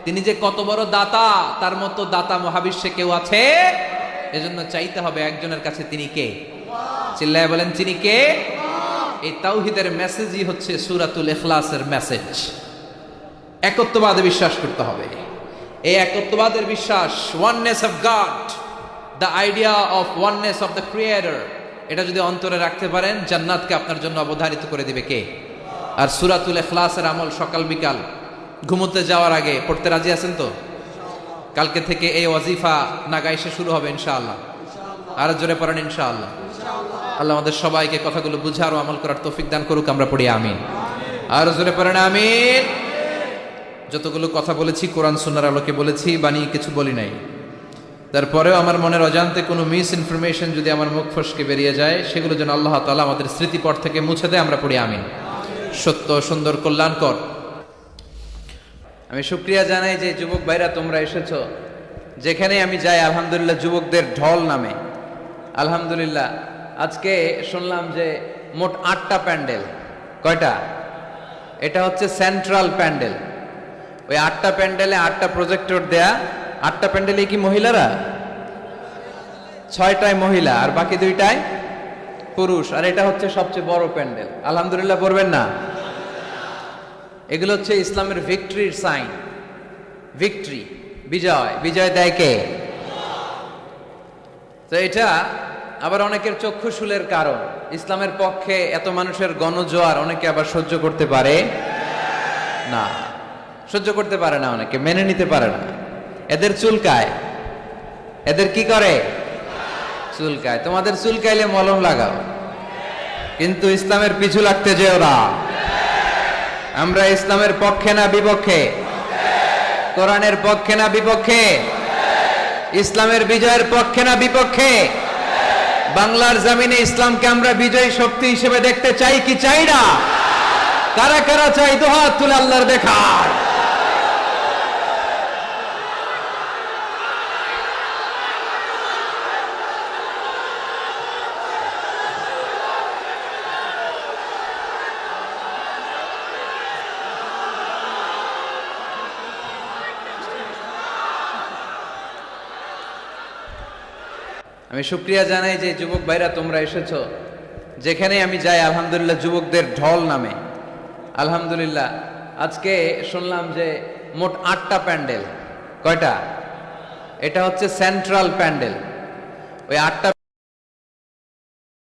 তিনি যে কত বড় দাতা, তার মতো দাতা মহাবিশ্বে কেউ আছে? এজন্য চাইতে হবে একজনের কাছে, তিনি কে? চিল্লায় বলেন তিনি কে? এই তাওহীদের মেসেজই হচ্ছে সূরাতুল ইখলাসের মেসেজ। একত্ববাদে বিশ্বাস করতে হবে। এই একত্ববাদের বিশ্বাস, oneness of god, the idea of oneness of the creator, এটা যদি অন্তরে রাখতে পারেন, জান্নাতকে আপনার জন্য অবধারিত করে দিবে কে? আর সূরাতুল ইখলাসের আমল সকাল বিকাল ঘুমোতে যাওয়ার আগে পড়তে রাজি আছেন তো? কালকে থেকে এই ওয়াজিফা নাগাইশে শুরু হবে ইনশাআল্লাহ। আর জোরে পড়েন ইনশাআল্লাহ। আল্লাহ আমাদের সবাইকে কথাগুলো বুঝার ও আমল করার তৌফিক দান করুক। আমরা পড়ি আমিন। আর জোরে পড়েন আমিন। যতগুলো কথা বলেছি কোরআন সুন্নাহর আলোকে বলেছি, বানিয়ে কিছু বলি নাই। তারপরেও আমার মনের অজান্তে কোনো মিস ইনফরমেশন যদি আমার মুখ ফসকে বেরিয়ে যায়, সেগুলো যেন আল্লাহ তাআলা আমাদের স্মৃতিপট থেকে মুছে দেয়। আমরা পড়ি আমিন। সত্য, সুন্দর, কল্যাণকর। আমি শুকরিয়া জানাই যে যুবক ভাইরা তোমরা এসেছো। যেখানে আমি যাই আলহামদুলিল্লাহ যুবকদের ঢল নামে। আলহামদুলিল্লাহ আজকে শুনলাম যে মোট 8টা প্যান্ডেল। কয়টা? এটা হচ্ছে সেন্ট্রাল প্যান্ডেল। ওই 8টা প্যান্ডেলে 8টা প্রজেক্টর দেয়া। 8টা প্যান্ডেলে কি মহিলারা? 6টায় মহিলা আর বাকি 2টায় পুরুষ। আর এটা হচ্ছে সবচেয়ে বড় প্যান্ডেল। আলহামদুলিল্লাহ বলবেন না? এগুলো হচ্ছে ইসলামের ভিক্টরির সাইন। ভিক্টরি, বিজয়। বিজয় দেয় কে? তো এটা আবার অনেকের চক্ষুশূলের কারণ। ইসলামের পক্ষে এত মানুষের গণজোয়ার অনেকে আবার সহ্য করতে পারে না। সহ্য করতে পারে না, অনেকে মেনে নিতে পারে না। এদের চুলকায়। এদের কি করে? চুলকায়। তোমাদের চুলকাইলে মলম লাগাও, কিন্তু ইসলামের পিছু লাগতে যেও না। আমরা ইসলামের পক্ষে না বিপক্ষে? কোরআনের পক্ষে না বিপক্ষে? ইসলামের বিজয়ের পক্ষে না বিপক্ষে? বাংলার জমিনে ইসলামকে আমরা বিজয়ী শক্তি হিসেবে দেখতে চাই কি চাই না? কারা কারা চাই? দুহাত তুলে আল্লাহর দেখায়। আমি শুকরিয়া জানাই যে যুবক ভাইরা তোমরা এসেছো। যেখানে আমি যাই আলহামদুলিল্লাহ যুবকদের ঢল নামে। আলহামদুলিল্লাহ আজকে শুনলাম যে মোট 8টা প্যান্ডেল। কয়টা? এটা হচ্ছে সেন্ট্রাল প্যান্ডেল। ওই 8টা